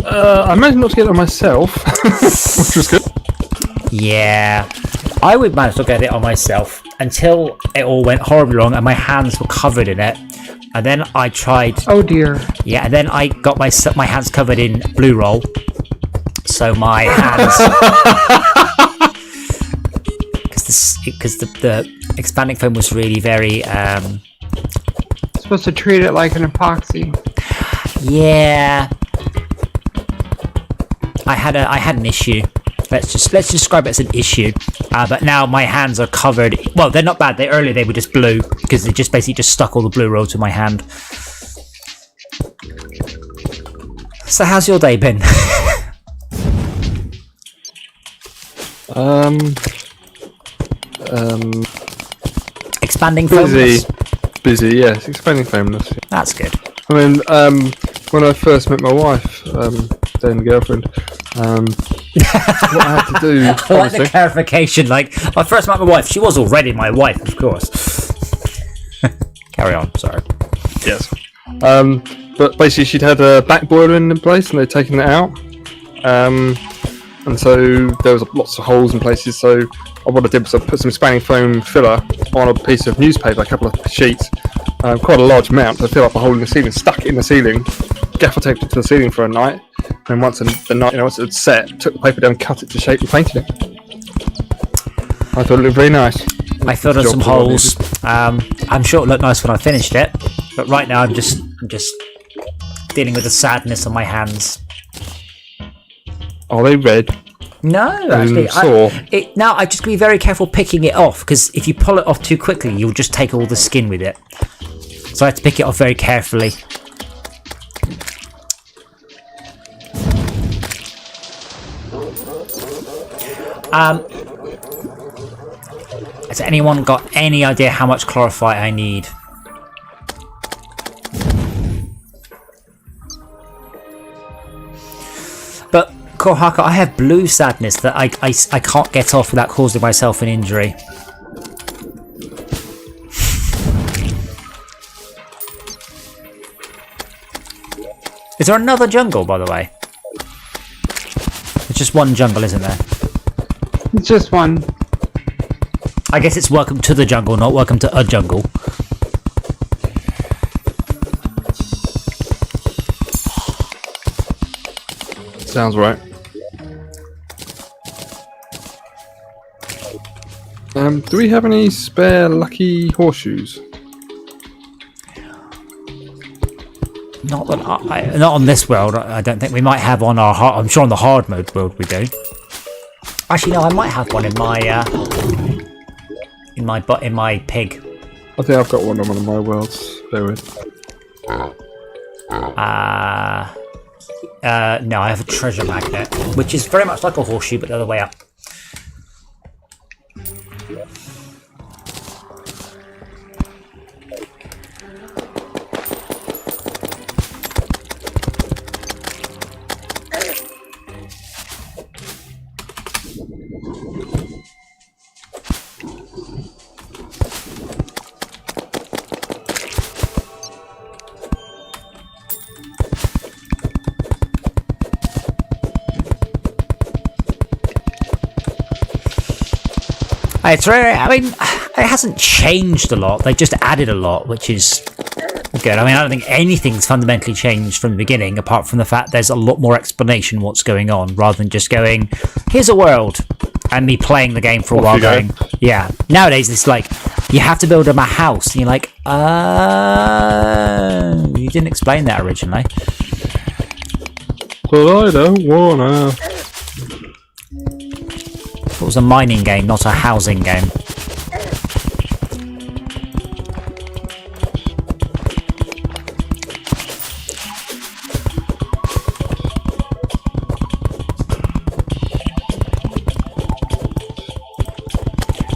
I managed not to get it on myself, which was good. Yeah. I would manage to get it on myself until it all went horribly wrong and my hands were covered in it. And then I tried... Oh dear. Yeah, and then I got my hands covered in blue roll. So my hands... Because the expanding foam was really very... Supposed to treat it like an epoxy. Yeah. I had an issue. Let's describe it as an issue. But now my hands are covered. Well, they're not bad. Earlier they were just blue because they just basically just stuck all the blue roll to my hand. So how's your day been? Expanding foamless. Busy, yes. Expanding foamless. Yeah. That's good. I mean, when I first met my wife, then girlfriend, what I had to do. I like the clarification. Like, I first met my wife. She was already my wife, of course. Carry on. Sorry. Yes. But basically, she'd had a back boiler in place, and they'd taken it out. And so there was lots of holes in places. So what I did was I put some expanding foam filler on a piece of newspaper, a couple of sheets, quite a large amount to fill up a hole in the ceiling, stuck it in the ceiling, gaffer taped it to the ceiling for a night, and once the night, once it had set, took the paper down, cut it to shape, and painted it. I thought it looked very nice. I filled in some holes. I'm sure it looked nice when I finished it, but right now I'm just dealing with the sadness on my hands. Are they red? No, actually, I just be very careful picking it off, because if you pull it off too quickly, you'll just take all the skin with it. So I have to pick it off very carefully. Has anyone got any idea how much chlorophyte I need? But Korhaka, I have blue sadness that I can't get off without causing myself an injury. Is there another jungle, by the way? There's just one jungle, isn't there? It's just one. I guess it's welcome to the jungle, not welcome to a jungle. Sounds right. Do we have any spare lucky horseshoes? Not that not on this world. I don't think we might have on our. I'm sure on the hard mode world we do. Actually, no. I might have one in my in my pig. I think I've got one on one of my worlds. Bear with. No, I have a treasure magnet, which is very much like a horseshoe, but the other way up. It's rare. I mean, it hasn't changed a lot. They just added a lot, which is good. I mean, I don't think anything's fundamentally changed from the beginning, apart from the fact there's a lot more explanation what's going on, rather than just going, here's a world, and me playing the game for a while going, yeah. Nowadays, it's like, you have to build them a house, and you're like, you didn't explain that originally. But I don't wanna. It was a mining game, not a housing game.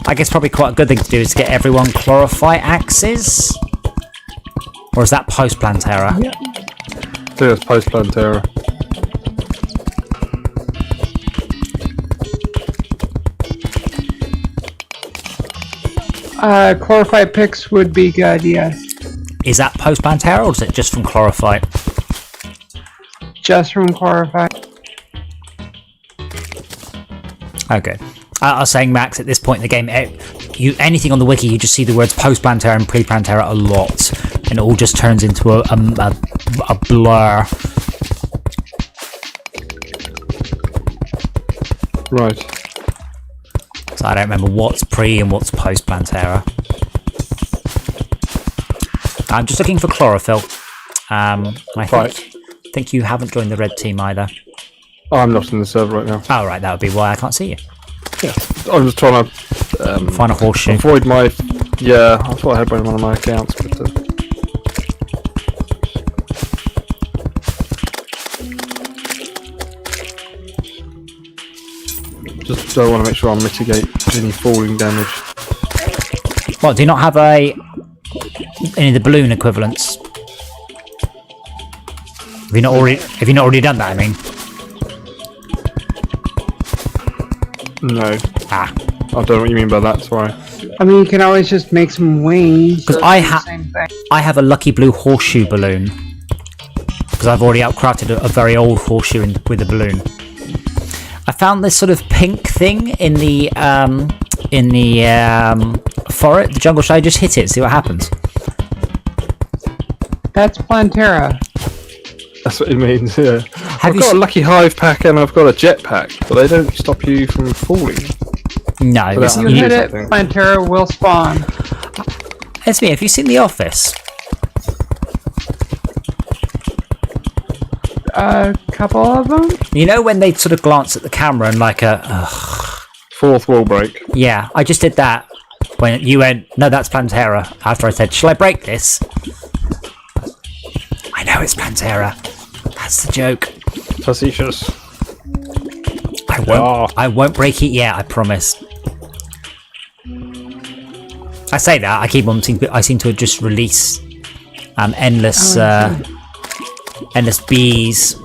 I guess probably quite a good thing to do is to get everyone chlorophyte axes. Or is that post Plantera? Yeah. I think it's post Plantera. Chlorophyte picks would be good, yes. Is that post Plantera or is it just from chlorophyte? Just from chlorophyte. Okay. I was saying, Max, at this point in the game, anything on the wiki, you just see the words post Plantera and pre Plantera a lot, and it all just turns into a blur. Right. So I don't remember what's pre and what's post Plantera. I'm just looking for chlorophyll. I think you haven't joined the red team either. Oh, I'm not in the server right now. Oh, right, that would be why I can't see you. Yeah, I'm just trying to Find a horseshoe. avoid my. Yeah, I thought I had one of my accounts, but. Just want to make sure I mitigate any falling damage. What, do you not have any of the balloon equivalents? Have you not already done that, I mean? No. Ah. I don't know what you mean by that, sorry. I mean, you can always just make some wings. Because I have a lucky blue horseshoe balloon. Because I've already outcrafted a very old horseshoe with a balloon. I found this sort of pink thing in the forest, the jungle. Should I just hit it, see what happens? That's Plantera. That's what it means, yeah. Have I've got a lucky hive pack and I've got a jetpack, but they don't stop you from falling. No, If you hit it, Plantera will spawn. It's me. Have you seen The Office? A couple of them? You know when they sort of glance at the camera and like Fourth wall break. yeah, I just did that when you went, no, that's Plantera. After I said, shall I break this? I know it's Plantera. That's the joke. Facetious. I won't break it yet, I promise. I say that, I keep wanting, I seem to just release endless endless bees.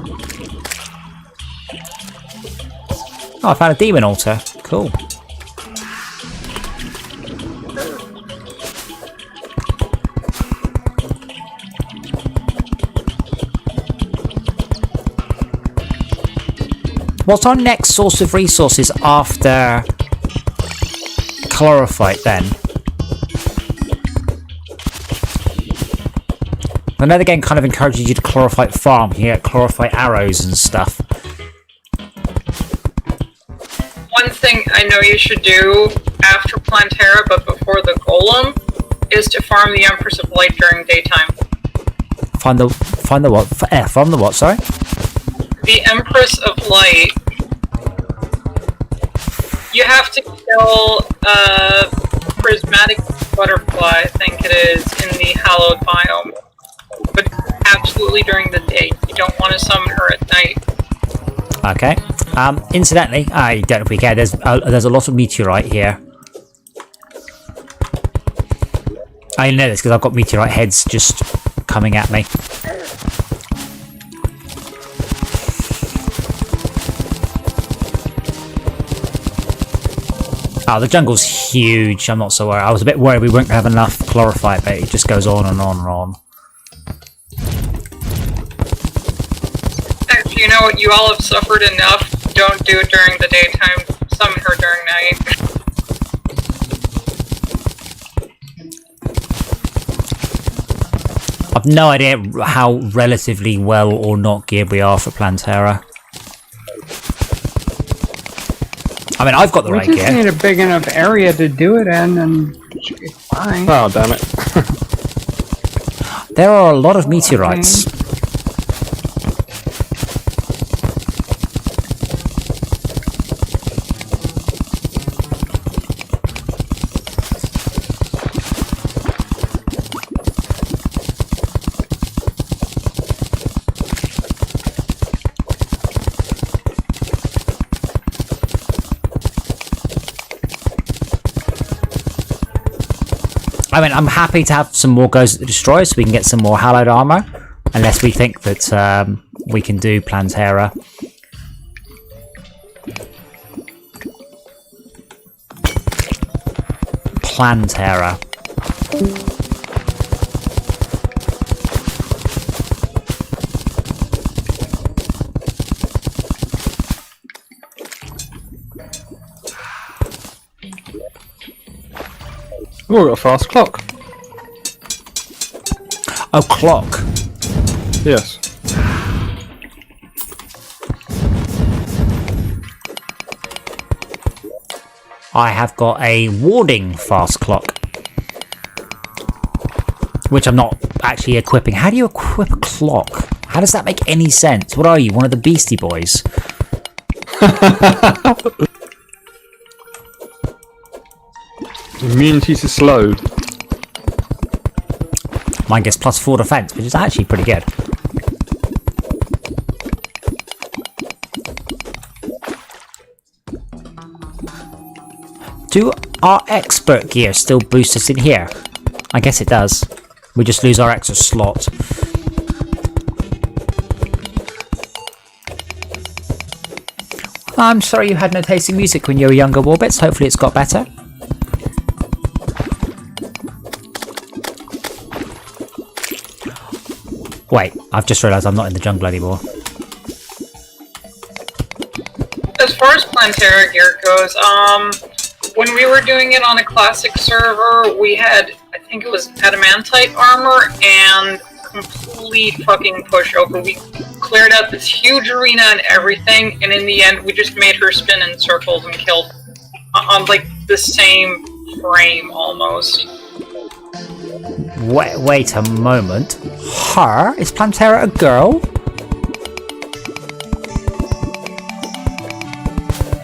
Oh, I found a demon altar. Cool. What's our next source of resources after chlorophyte then? I know the game kind of encourages you to chlorophyte farm. You get chlorophyte arrows and stuff. One thing I know you should do after Plantera, but before the Golem, is to farm the Empress of Light during daytime. Find the what? From the what? Sorry. The Empress of Light. You have to kill a prismatic butterfly, I think it is, in the hallowed biome. But absolutely during the day. You don't want to summon her at night. Okay. Incidentally, I don't know if we care. There's a lot of meteorite here. I know this because I've got meteorite heads just coming at me. Oh, the jungle's huge. I'm not so worried. I was a bit worried we weren't going to have enough chlorophyte, but it just goes on and on and on. Actually, you know what? You all have suffered enough. Don't do it during the daytime. Summon her during night. I've no idea how relatively well or not geared we are for Plantera. I mean, I've got the right We gear. just need a big enough area to do it in, and it should be fine. Oh, damn it. There are a lot of meteorites. I mean, I'm happy to have some more goes at the destroyer so we can get some more hallowed armor. Unless we think that we can do Plantera. Plantera. Oh, we've got a fast clock. Oh, clock. Yes. I have got a warding fast clock. Which I'm not actually equipping. How do you equip a clock? How does that make any sense? What are you, one of the Beastie Boys? Immunity to slow. Mine gets +4 defense, which is actually pretty good. Do our expert gear still boost us in here? I guess it does. We just lose our extra slot. I'm sorry you had no taste in music when you were younger, Warbits. Hopefully it's got better. Wait, I've just realised I'm not in the jungle anymore. As far as Plantera gear goes, when we were doing it on a classic server, we had, I think it was adamantite armor and complete fucking pushover. We cleared out this huge arena and everything, and in the end, we just made her spin in circles and killed on like the same frame almost. Wait a moment. Her? Is Plantera a girl?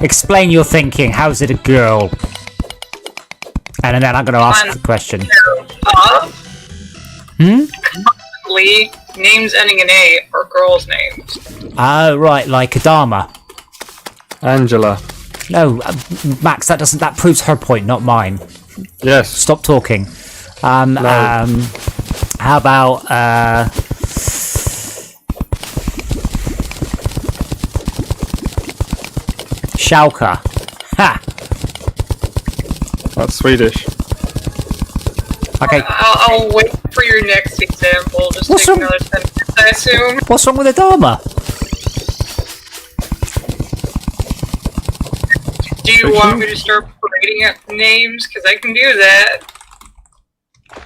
Explain your thinking. How is it a girl? And then I'm going to ask the question. Constantly, names ending in A are girls' names. Oh, right, like Adama. Angela. No, Max, that proves her point, not mine. Yes. Stop talking. No. How about Schalke? Ha! That's Swedish. Okay. I'll wait for your next example. Just What's take wrong? another sentence, I assume. What's wrong with Adama? Do you want me to start parading out names? Because I can do that.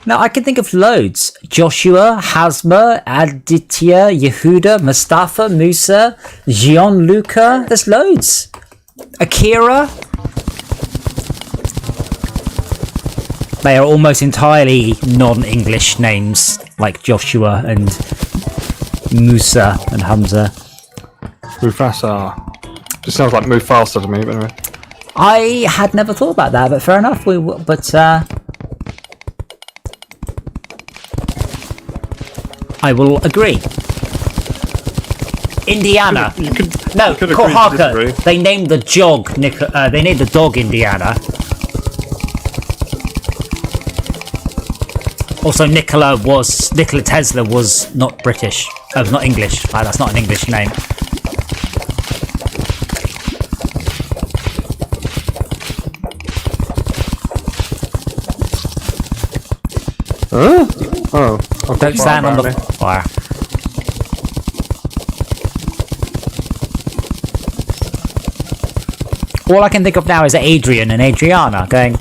No, I can think of loads. Joshua, Hazma, Aditya, Yehuda, Mustafa, Musa, Gianluca. There's loads. Akira. They are almost entirely non-English names. like Joshua and Musa and Hamza. Mufasa. Just sounds like move faster to me, but anyway. I had never thought about that, but fair enough. I will agree. Indiana. You could agree to Kohaka. disagree. They named the they named the dog Indiana. Also, Nikola Tesla was not British. Was not English. That's not an English name. Huh? Oh. I've got Don't stand on the fire. All I can think of now is Adrian and Adriana going,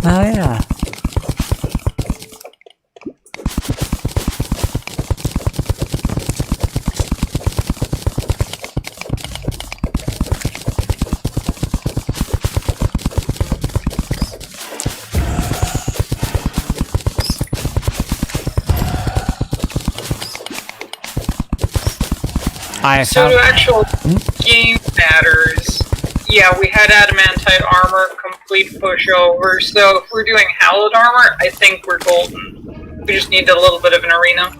oh yeah. So to actual game matters, yeah, we had adamantite armor, complete pushover, so if we're doing hallowed armor, I think we're golden. We just need a little bit of an arena.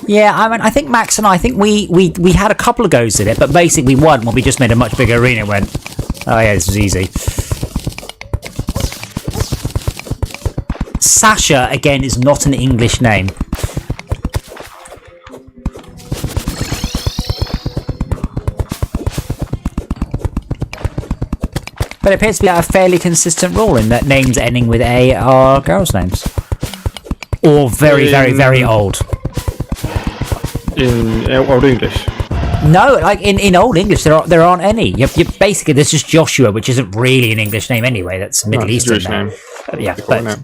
Yeah, I mean, I think Max and I think we had a couple of goes at it, but basically we won when we just made a much bigger arena and went, oh yeah, this was easy. Sasha, again, is not an English name. But it appears to be a fairly consistent rule in that names ending with A are girls' names. Or very, very, very old. In Old English? No, like in Old English, there aren't any. You basically, there's just Joshua, which isn't really an English name anyway. That's a Middle Eastern name. Yeah, but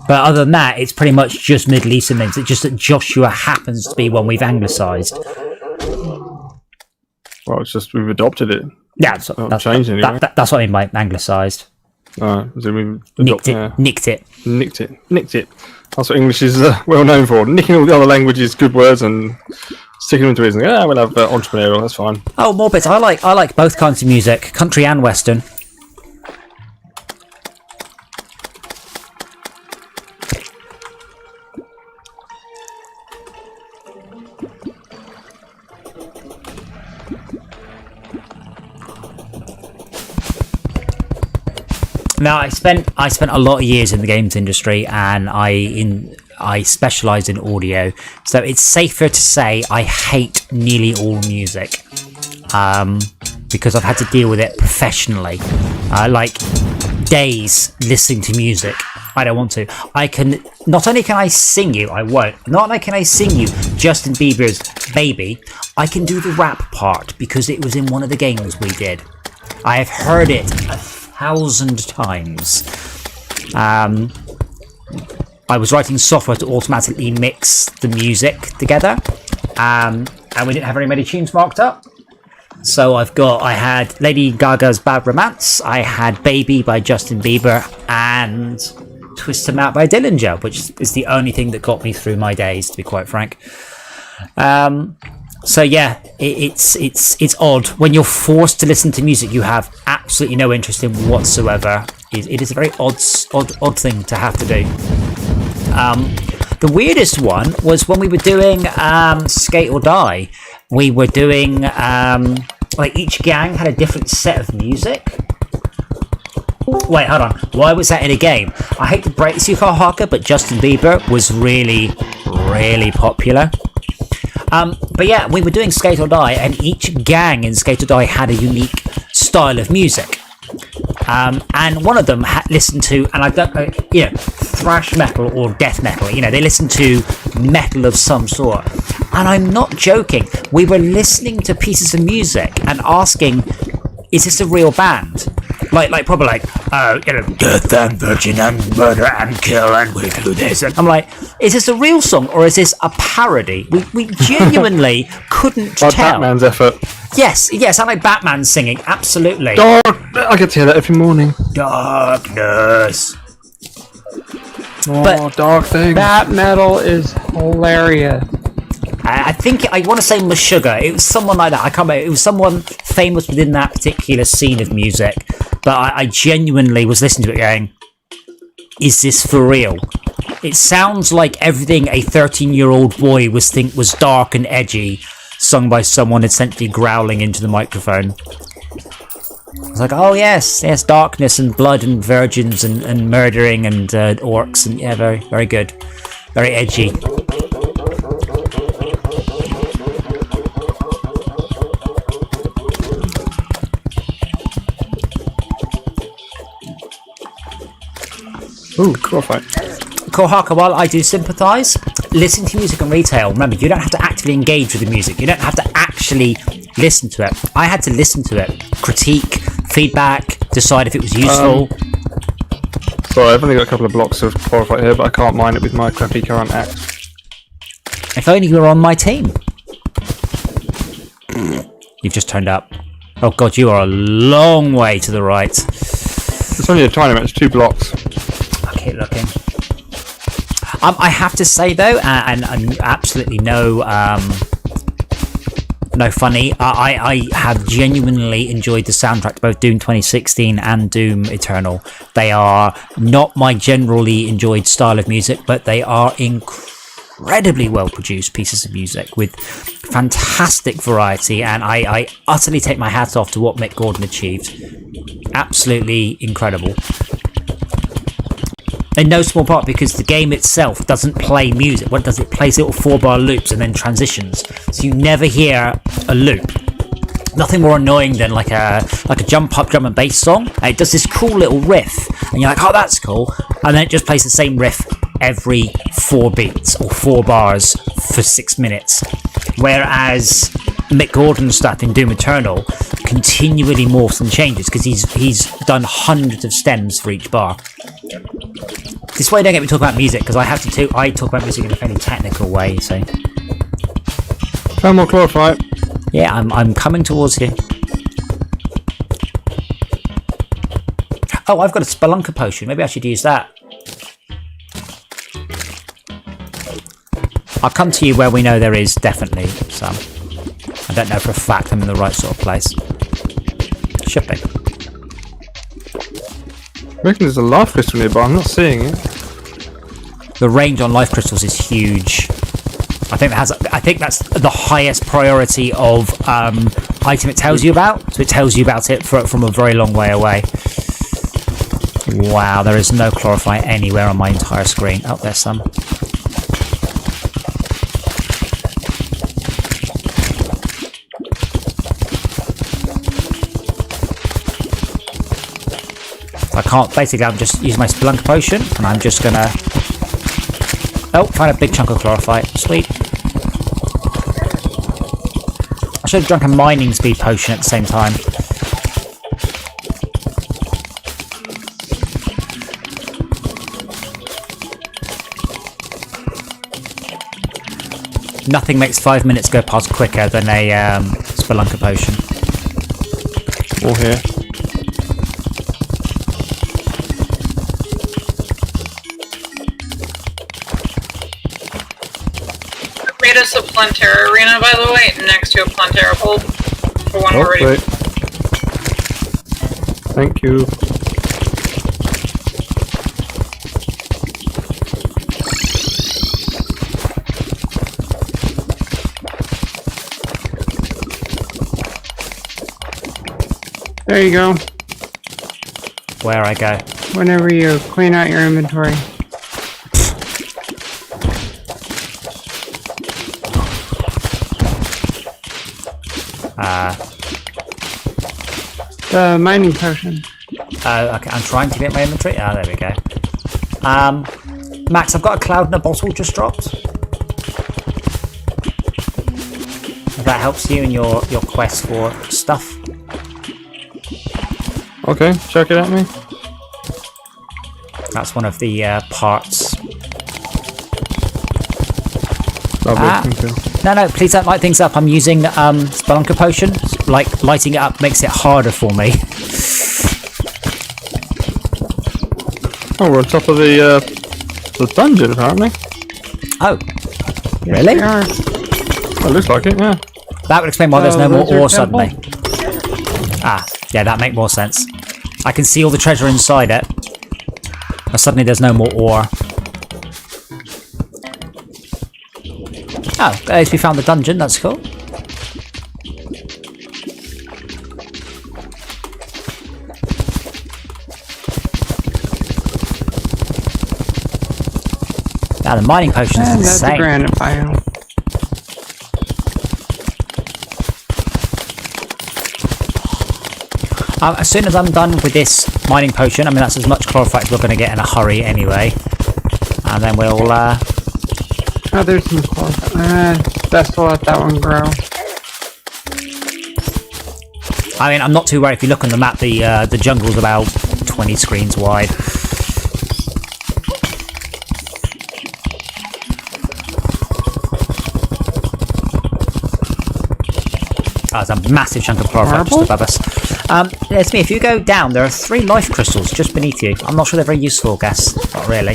other than that, it's pretty much just Middle Eastern names. It's just that Joshua happens to be one we've anglicised. Well, it's just we've adopted it. Yeah, that's what I mean by anglicised. So we've Nicked it. That's what English is well known for. Nicking all the other languages, good words, and sticking them to it. And we'll have entrepreneurial. That's fine. Oh, more bits. I like both kinds of music, country and western. Now, I spent a lot of years in the games industry, and I specialised in audio, so it's safer to say I hate nearly all music, because I've had to deal with it professionally, like days listening to music. I don't want to. Not only can I sing you, I won't. Not only can I sing you Justin Bieber's Baby, I can do the rap part because it was in one of the games we did. I have heard it 1,000 times. I was writing software to automatically mix the music together, and we didn't have very many tunes marked up. So I had Lady Gaga's Bad Romance, I had Baby by Justin Bieber, and Twist 'Em Out by Dillinger, which is the only thing that got me through my days, to be quite frank. So yeah, it's odd when you're forced to listen to music you have absolutely no interest in whatsoever. It is a very odd thing to have to do. The weirdest one was when we were doing Skate or Die. We were doing like each gang had a different set of music. Wait, hold on. Why was that in a game? I hate to break this, Kohaka, but Justin Bieber was really, really popular. But yeah, we were doing Skate or Die, and each gang in Skate or Die had a unique style of music. And one of them listened to, and I don't know, thrash metal or death metal. They listened to metal of some sort. And I'm not joking. We were listening to pieces of music and asking, is this a real band? Like probably like, death and virgin and murder and kill and we do this. And I'm like, is this a real song or is this a parody? We genuinely couldn't tell. Batman's effort. Yes, I like Batman singing, absolutely. Dark. I get to hear that every morning. Darkness. Oh, dark thing. That metal is hilarious. I think I want to say Meshuggah. It was someone like that. I can't remember. It was someone famous within that particular scene of music. But I genuinely was listening to it going, is this for real? It sounds like everything a 13-year-old boy was dark and edgy, sung by someone essentially growling into the microphone. I was like, oh yes, darkness and blood and virgins and murdering and orcs and yeah, very, very good. Very edgy. Ooh, cool fight. Kohaka, while I do sympathise, listening to music on retail, remember, you don't have to actively engage with the music. You don't have to actually listen to it. I had to listen to it, critique, feedback, decide if it was useful. Sorry, I've only got a couple of blocks of qualified here, but I can't mine it with my crappy current axe. If only you were on my team. You've just turned up. Oh god, you are a long way to the right. It's only a tiny amount, it's 2 blocks. I'll keep looking. I have to say though, and absolutely no funny, I have genuinely enjoyed the soundtrack to both Doom 2016 and Doom Eternal. They are not my generally enjoyed style of music, but they are incredibly well produced pieces of music with fantastic variety, and I utterly take my hat off to what Mick Gordon achieved. Absolutely incredible. In no small part because the game itself doesn't play music. What it does, it plays little 4-bar loops and then transitions. So you never hear a loop. Nothing more annoying than like a jump up drum and bass song. And it does this cool little riff, and you're like, oh, that's cool. And then it just plays the same riff every 4 beats or 4 bars for 6 minutes. Whereas Mick Gordon's stuff in Doom Eternal continually morphs and changes because he's done hundreds of stems for each bar. This way, don't get me talking about music because I talk about music in a fairly technical way. So, Found more chlorophyte. yeah, I'm coming towards you. Oh, I've got a Spelunker potion. Maybe I should use that. I'll come to you where we know there is definitely some. I don't know for a fact I'm in the right sort of place. Should be. I reckon there's a life crystal nearby, I'm not seeing it. The range on life crystals is huge. I think that's the highest priority of item it tells you about. So it tells you about it from a very long way away. Wow, there is no chlorophyte anywhere on my entire screen. Oh, there's some. I can't, basically I'm just using my Spelunker potion and I'm just gonna, oh, find a big chunk of chlorophyte, sweet. I should have drunk a mining speed potion at the same time. Nothing makes 5 minutes go past quicker than a Spelunker potion. All here. Made us a Plantera arena, by the way, next to a Plantera bulb. For when we're ready. Great. Thank you. There you go. Where I go. Whenever you clean out your inventory. The mining potion. Okay, I'm trying to get my inventory. Ah, there we go. Max, I've got a cloud in a bottle just dropped. If that helps you in your quest for stuff. Okay, check it at me. That's one of the parts. Lovely, thank you. No, please don't light things up. I'm using Spelunker potion. Like, lighting it up makes it harder for me. Oh, we're on top of the the dungeon, apparently. Oh, Yes, really? we are. Well, it looks like it, yeah. That would explain why there's no more Lizard ore Temple? suddenly. Ah, yeah, that make more sense. I can see all the treasure inside it. But suddenly there's no more ore. Oh, at least we found the dungeon, that's cool. Now the mining potion is And that's a insane. granite biome. As soon as I'm done with this mining potion, I mean that's as much chlorophyte as we're going to get in a hurry anyway. And then we'll, Oh, there's some close. Best to let that one grow. I mean, I'm not too worried. If you look on the map, the jungle's about 20 screens wide. Oh, there's a massive chunk of chlorophyte just above us. It's me. If you go down, there are 3 life crystals just beneath you. I'm not sure they're very useful, I guess. Not really.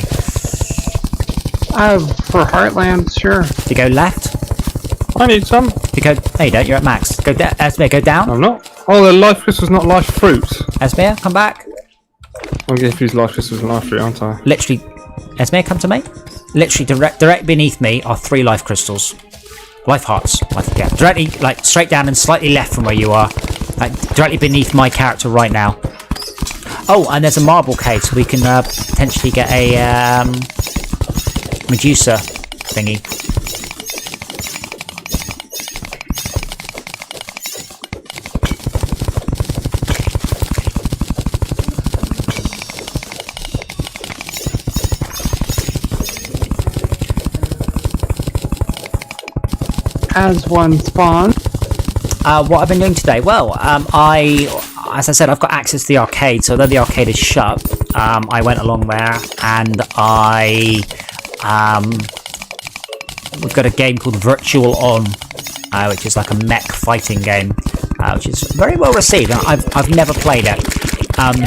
For Heartland, sure. If you go left, I need some. if you go... No, you don't. You're at max. Go down. Esme, go down. I'm not. Oh, the life crystal's not life fruit. Esme, come back. I'm going to use life crystals and life fruit, aren't I? Literally... Esme, come to me. Literally, direct beneath me are 3 life crystals. Life hearts. Yeah, directly, like, straight down and slightly left from where you are. Like, directly beneath my character right now. Oh, and there's a marble cave, so we can potentially get a Medusa thingy. As one spawns. What I've been doing today? Well, as I said, I've got access to the arcade, so although the arcade is shut, I went along there and we've got a game called Virtual On, which is like a mech fighting game, which is very well received. I've never played it,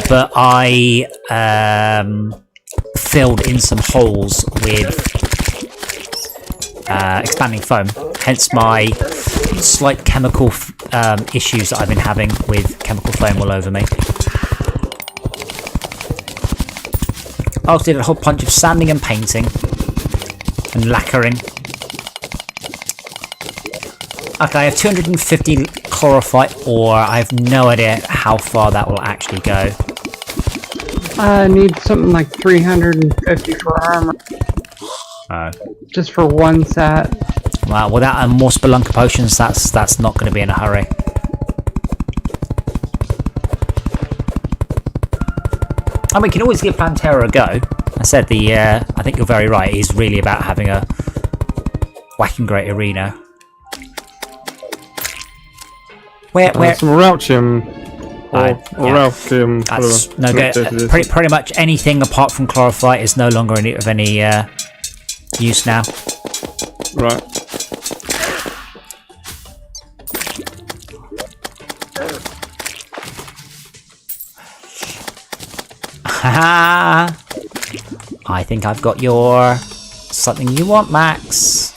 but I filled in some holes with expanding foam, hence my slight chemical issues that I've been having with chemical foam all over me. I also did a whole bunch of sanding and painting and lacquering. Okay, I have 250 chlorophyte ore. I have no idea how far that will actually go. I need something like 350 for armor. Oh. Just for one set. Wow, without more Spelunker potions, that's not going to be in a hurry. I mean, we can always give Pantera a go. I said I think you're very right. It's really about having a whacking great arena. Where? Some Rauchium. Or Yeah. Rauchium. That's whatever. no Not good. dead, it is. Pretty much anything apart from chlorophyte is no longer of any use now. Right. Haha! I think I've got your something you want, Max.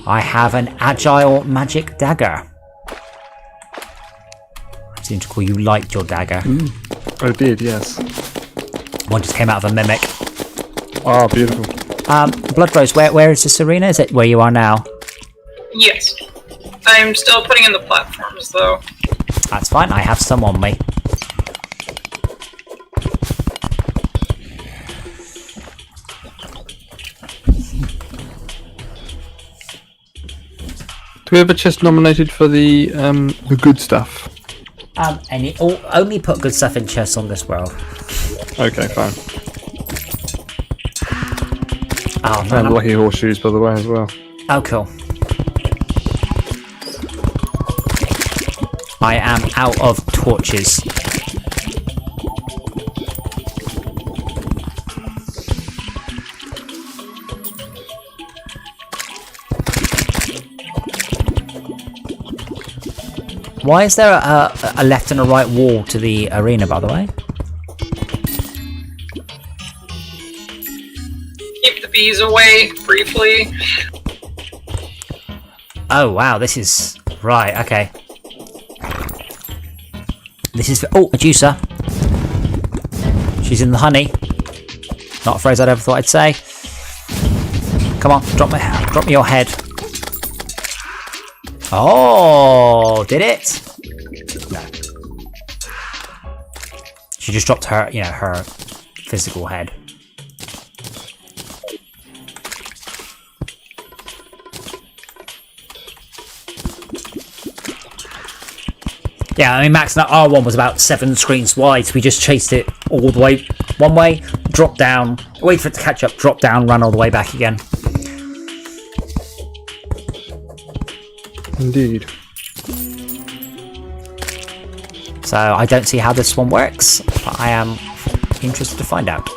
I have an agile magic dagger. I seem to call you liked your dagger. I did, yes. One just came out of a mimic. Ah, beautiful. Blood Rose, where is this arena? Is it where you are now? Yes. I'm still putting in the platforms, though. That's fine, I have some on me. Do we have a chest nominated for the good stuff? Only put good stuff in chests on this world. Okay, fine. Oh, And no. lucky horseshoes, by the way, as well. Oh, cool. I am out of torches. Why is there a left and a right wall to the arena, by the way? seas away briefly. Oh wow, this is right. Okay, this is oh a juicer. She's in the honey. Not a phrase I'd ever thought I'd say. Come on, drop me your head. Oh, did it? No. She just dropped her, her physical head. Yeah, I mean, max R1 was about 7 screens wide, so we just chased it all the way one way, drop down, wait for it to catch up, drop down, run all the way back again. Indeed. So I don't see how this one works, but I am interested to find out.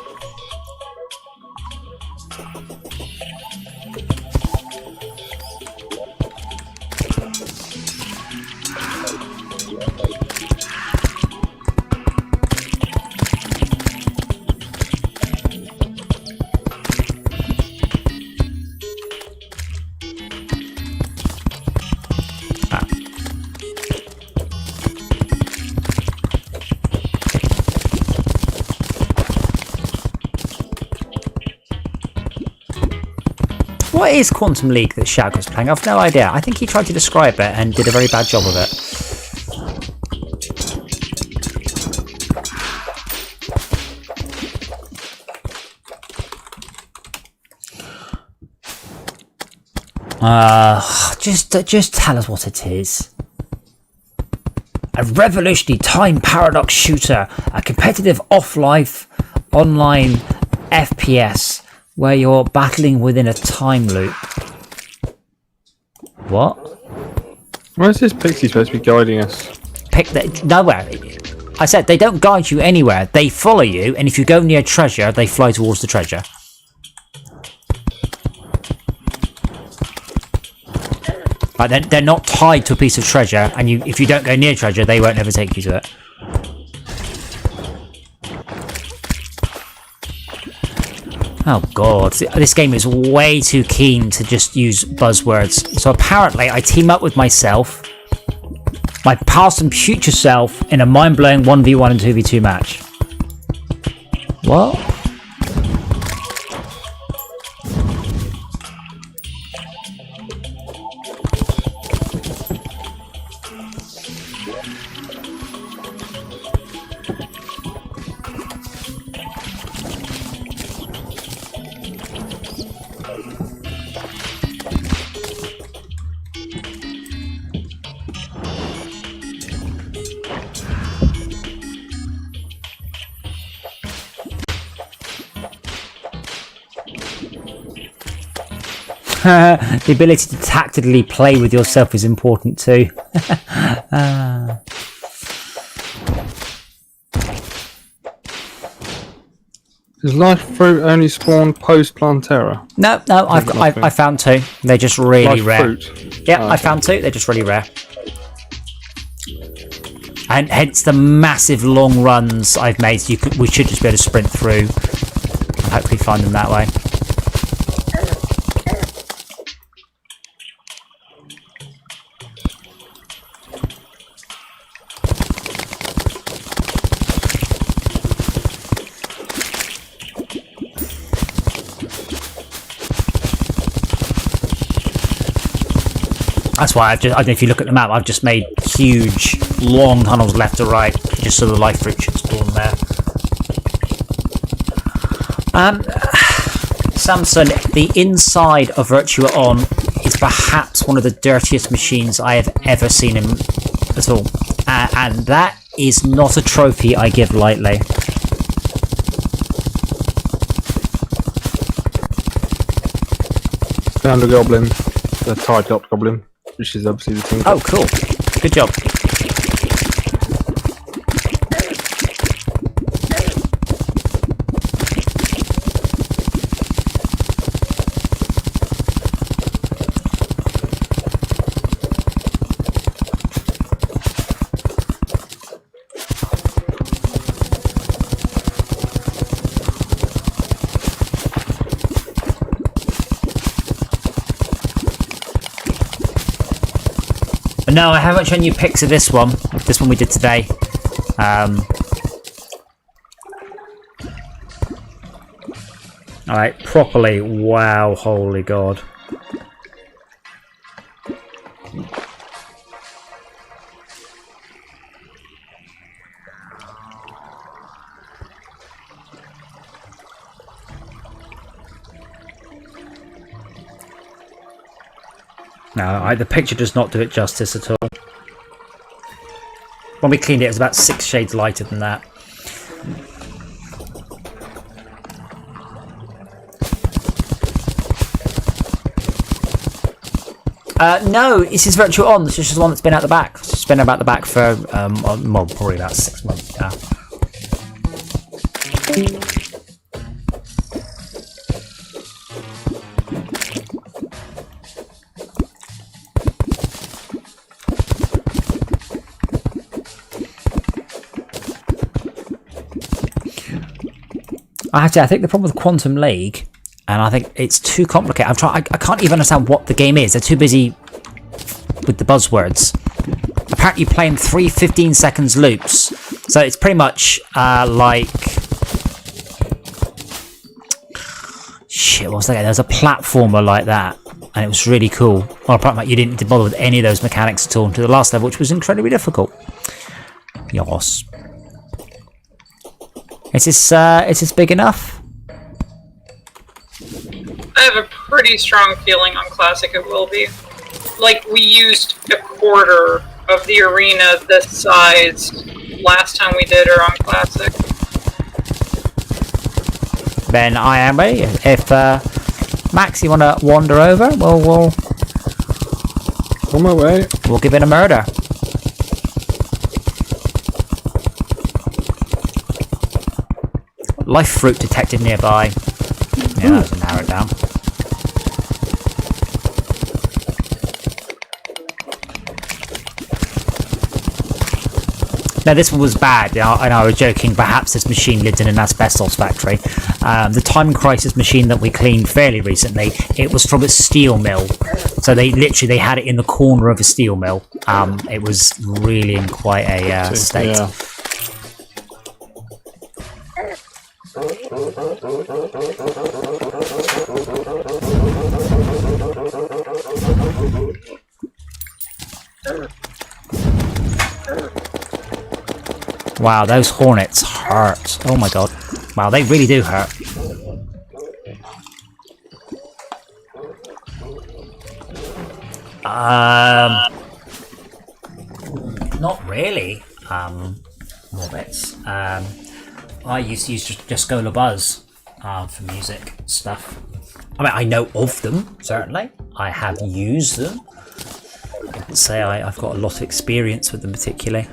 What is Quantum League that Shaq was playing? I've no idea. I think he tried to describe it and did a very bad job of it. Just tell us what it is. A revolutionary time paradox shooter, a competitive off-life online FPS where you're battling within a time loop. What? Where is this pixie supposed to be guiding us? Nowhere. I said they don't guide you anywhere. They follow you, and if you go near treasure, they fly towards the treasure. Like they're not tied to a piece of treasure, and if you don't go near treasure, they won't ever take you to it. Oh god, this game is way too keen to just use buzzwords. So apparently I team up with myself, my past and future self, in a mind-blowing 1v1 and 2v2 match. What? The ability to tactically play with yourself is important too. Does life fruit only spawn post Plantera? No, I found 2. They're just really Life rare. fruit? Yeah, Oh, I found 2. They're just really rare. And hence the massive long runs I've made. So we should just be able to sprint through and hopefully find them that way. That's why I don't know if you look at the map, I've just made huge, long tunnels left to right, just so the life fruit should spawn there. Samson, the inside of Virtua On is perhaps one of the dirtiest machines I have ever seen at all. And that is not a trophy I give lightly. Found a goblin, the tied up goblin, which is obviously the thing. Oh, cool. Good job. No, I haven't shown you pics of this one. This one we did today. Alright, properly. Wow, holy god. No, the picture does not do it justice at all. When we cleaned it, it was about 6 shades lighter than that. No, this is virtual on. This is just the one that's been out the back. It's been about the back for, well, probably about 6 months now. I think the problem with Quantum League, and I think it's too complicated. I can't even understand what the game is. They're too busy with the buzzwords. Apparently you play in 3 15-second loops. So it's pretty much like... Shit, what was that? There's a platformer like that. And it was really cool. Well, apart from that, you didn't bother with any of those mechanics at all until the last level, which was incredibly difficult. Yos. Is this big enough? I have a pretty strong feeling on Classic it will be. Like, we used a quarter of the arena this size last time we did her on Classic. Then I am ready. If Max, you want to wander over, we'll On my way. We'll give it a murder. Life fruit detected nearby. Yeah, that doesn't narrow it down. Now this one was bad, and I was joking, perhaps this machine lived in an asbestos factory. The Time Crisis machine that we cleaned fairly recently, it was from a steel mill. So they had it in the corner of a steel mill. It was really in quite a state. Yeah. Wow, those hornets hurt. Oh my god. Wow, they really do hurt. Not really. Morbits. I used to use just Gola Buzz for music stuff. I mean, I know of them, certainly. I have used them. I wouldn't say I've got a lot of experience with them particularly.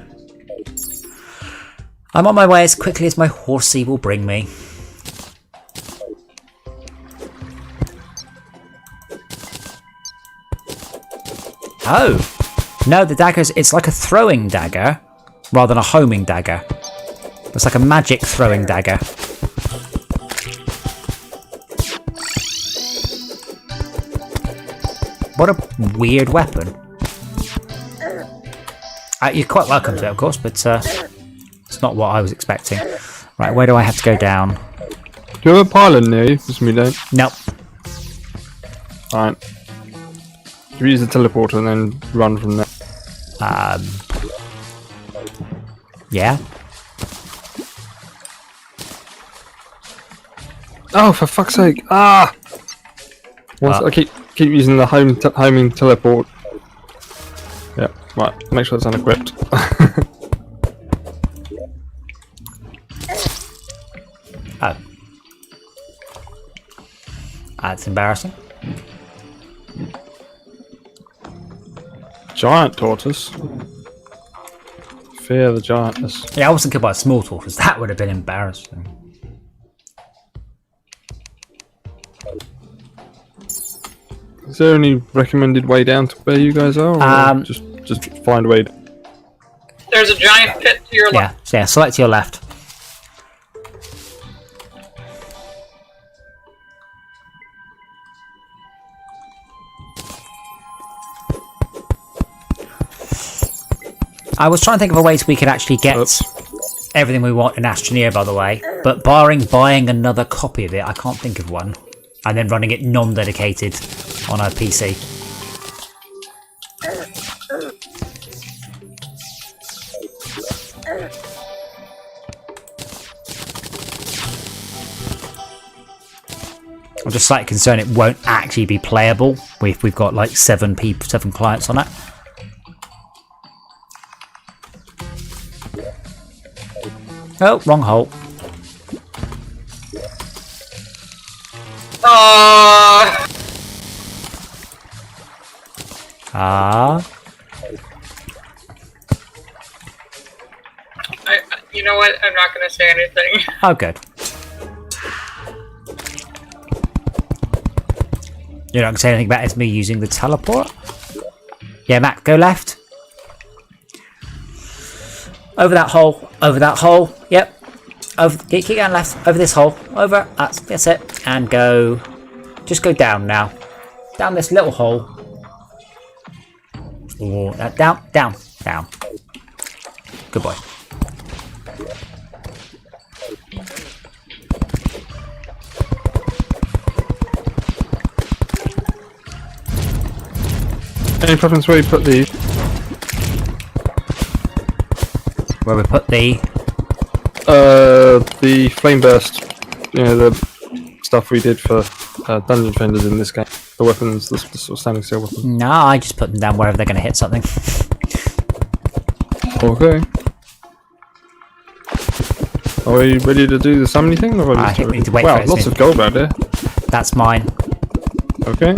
I'm on my way as quickly as my horsey will bring me. Oh! No, the dagger's... It's like a throwing dagger rather than a homing dagger. It's like a magic throwing dagger. What a weird weapon. You're quite welcome to it, of course, but it's not what I was expecting. Right, where do I have to go down? Do you have a pylon near you? Just me don't. Nope. Alright. You use the teleporter and then run from there. Yeah. Oh, for fuck's sake! Ah! I keep using the homing teleport. Yeah, right. Make sure it's unequipped. Oh. That's embarrassing. Giant tortoise. Fear the giantess. Yeah, I wasn't killed by a small tortoise. That would have been embarrassing. Is there any recommended way down to where you guys are? Or just find a way. There's a giant pit to your left. Yeah, select your left. I was trying to think of a way so we could actually get everything we want in Astroneer, by the way. But barring buying another copy of it, I can't think of one. And then running it non-dedicated on a PC. I'm just slightly concerned it won't actually be playable if we've got like 7 clients on it. Oh, wrong hole. You know what? I'm not going to say anything. Oh, good. You're not going to say anything about it's me using the teleport? Yeah, Matt, go left. Over that hole. Over that hole. Yep. Over. Keep going left. Over this hole. Over. That's it. And go. Just go down now. Down this little hole. Ooh, down. Down. Down. Good boy. Any preference where you put the... Where we put the flame burst, you know, the stuff we did for dungeon defenders in this game. The weapons, the sort of standing still weapons. No, I just put them down wherever they're going to hit something. Okay. Are we ready to do the summoning thing? Or I think we need to wait wow, for it. Lots of gold out there. That's mine. Okay.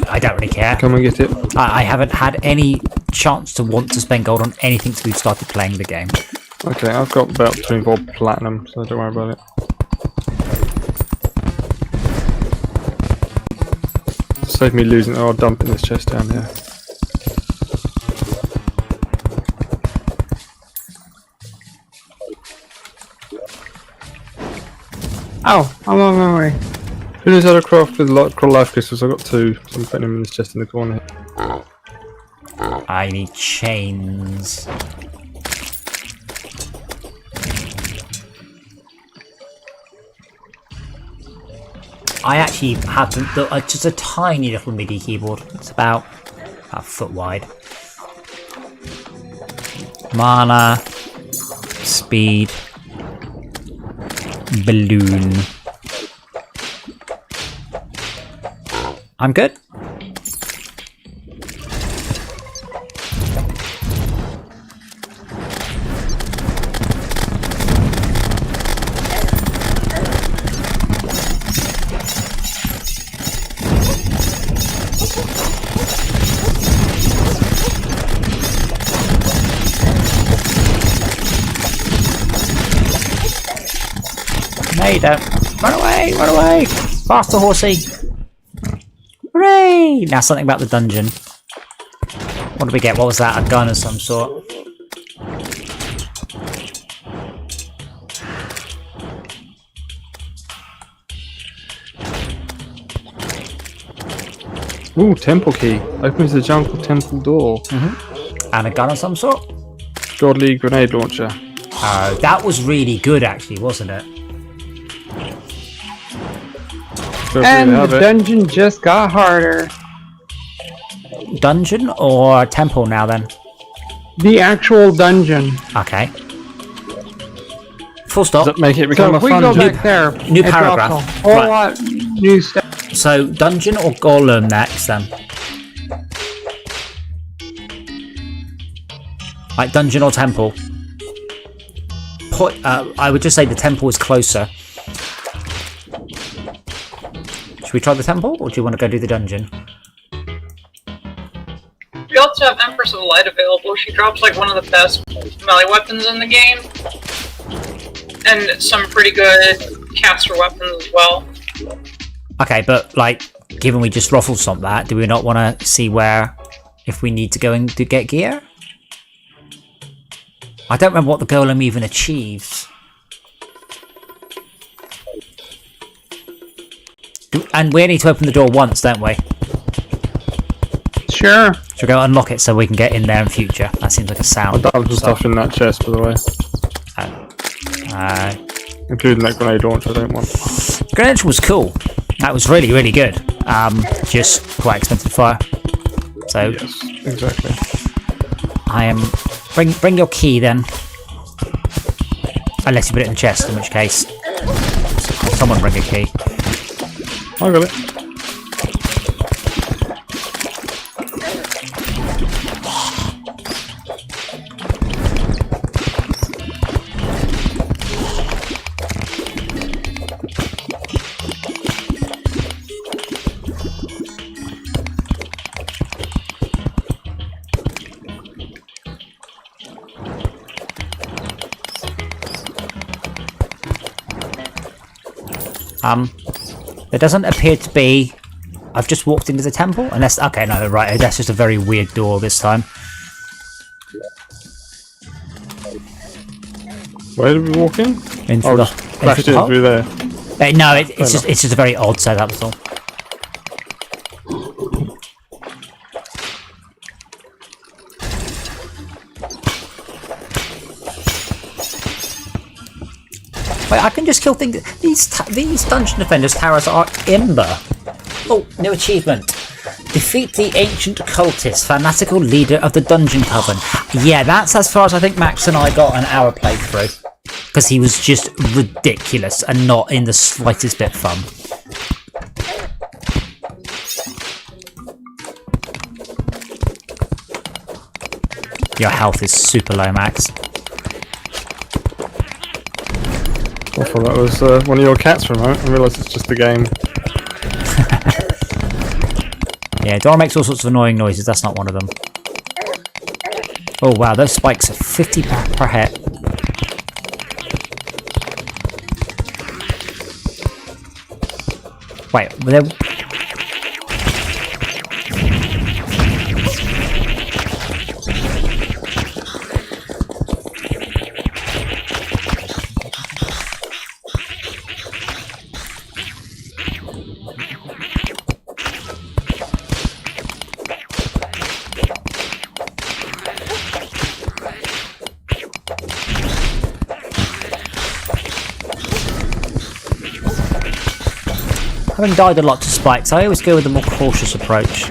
I don't really care. Come and get it. I haven't had any chance to want to spend gold on anything since we've started playing the game. Okay, I've got about 24 platinum, so don't worry about it. Save me losing. Oh, I'll dump in this chest down here. Oh, I'm on my way. Who knows how to craft with life crystals? I've got 2, so I'm putting them in this chest in the corner. I need chains. I actually have just a tiny little MIDI keyboard. It's about a foot wide. Mana, speed, balloon. I'm good. No, you don't. Run away! Run away! Faster, horsey! Hooray! Now something about the dungeon. What did we get? What was that? A gun of some sort. Ooh, temple key. Opens the jungle temple door. And a gun of some sort? Godly grenade launcher. That was really good actually, wasn't it? Feel free And to have the it. dungeon just got harder. Dungeon or temple now then? The actual dungeon. Okay. Full Does stop. that make it So become if a we fun go job? back there, New it drops paragraph. a whole Right. lot new stuff. So, dungeon or golem next then? Like dungeon or temple? I would just say the temple is closer. Should we try the temple, or do you want to go do the dungeon? We also have Empress of Light available. She drops like one of the best melee weapons in the game. And some pretty good caster weapons as well. Okay, but like, given we just ruffle stomped that, do we not want to see where, if we need to go and get gear? I don't remember what the golem even achieves. And we only need to open the door once, don't we? Sure. Should we go unlock it so we can get in there in future? That seems like a sound. I've done some stuff in that chest, by the way. Including that grenade launcher I don't want. Grenade was cool. That was really, really good. Just quite expensive fire. So Yes, exactly. I am. Bring your key then. Unless you put it in the chest, in which case someone bring a key. I got it. There doesn't appear to be. I've just walked into the temple, unless. Okay, no, right. That's just a very weird door this time. Where did we walk in? Into Oh, the. just crashed in hole? through there. No, it's just a very odd setup. That's all. Wait, I can just kill things. These dungeon defenders towers are imber. Oh, new achievement. Defeat the ancient cultist, fanatical leader of the dungeon coven. Yeah, that's as far as I think Max and I got an hour playthrough. Because he was just ridiculous and not in the slightest bit fun. Your health is super low, Max. I thought that was one of your cats for a moment. I realised it's just a game. Yeah, Dora makes all sorts of annoying noises. That's not one of them. Oh wow, those spikes are 50 per hit. Wait, were there... Having died a lot to spikes, I always go with a more cautious approach.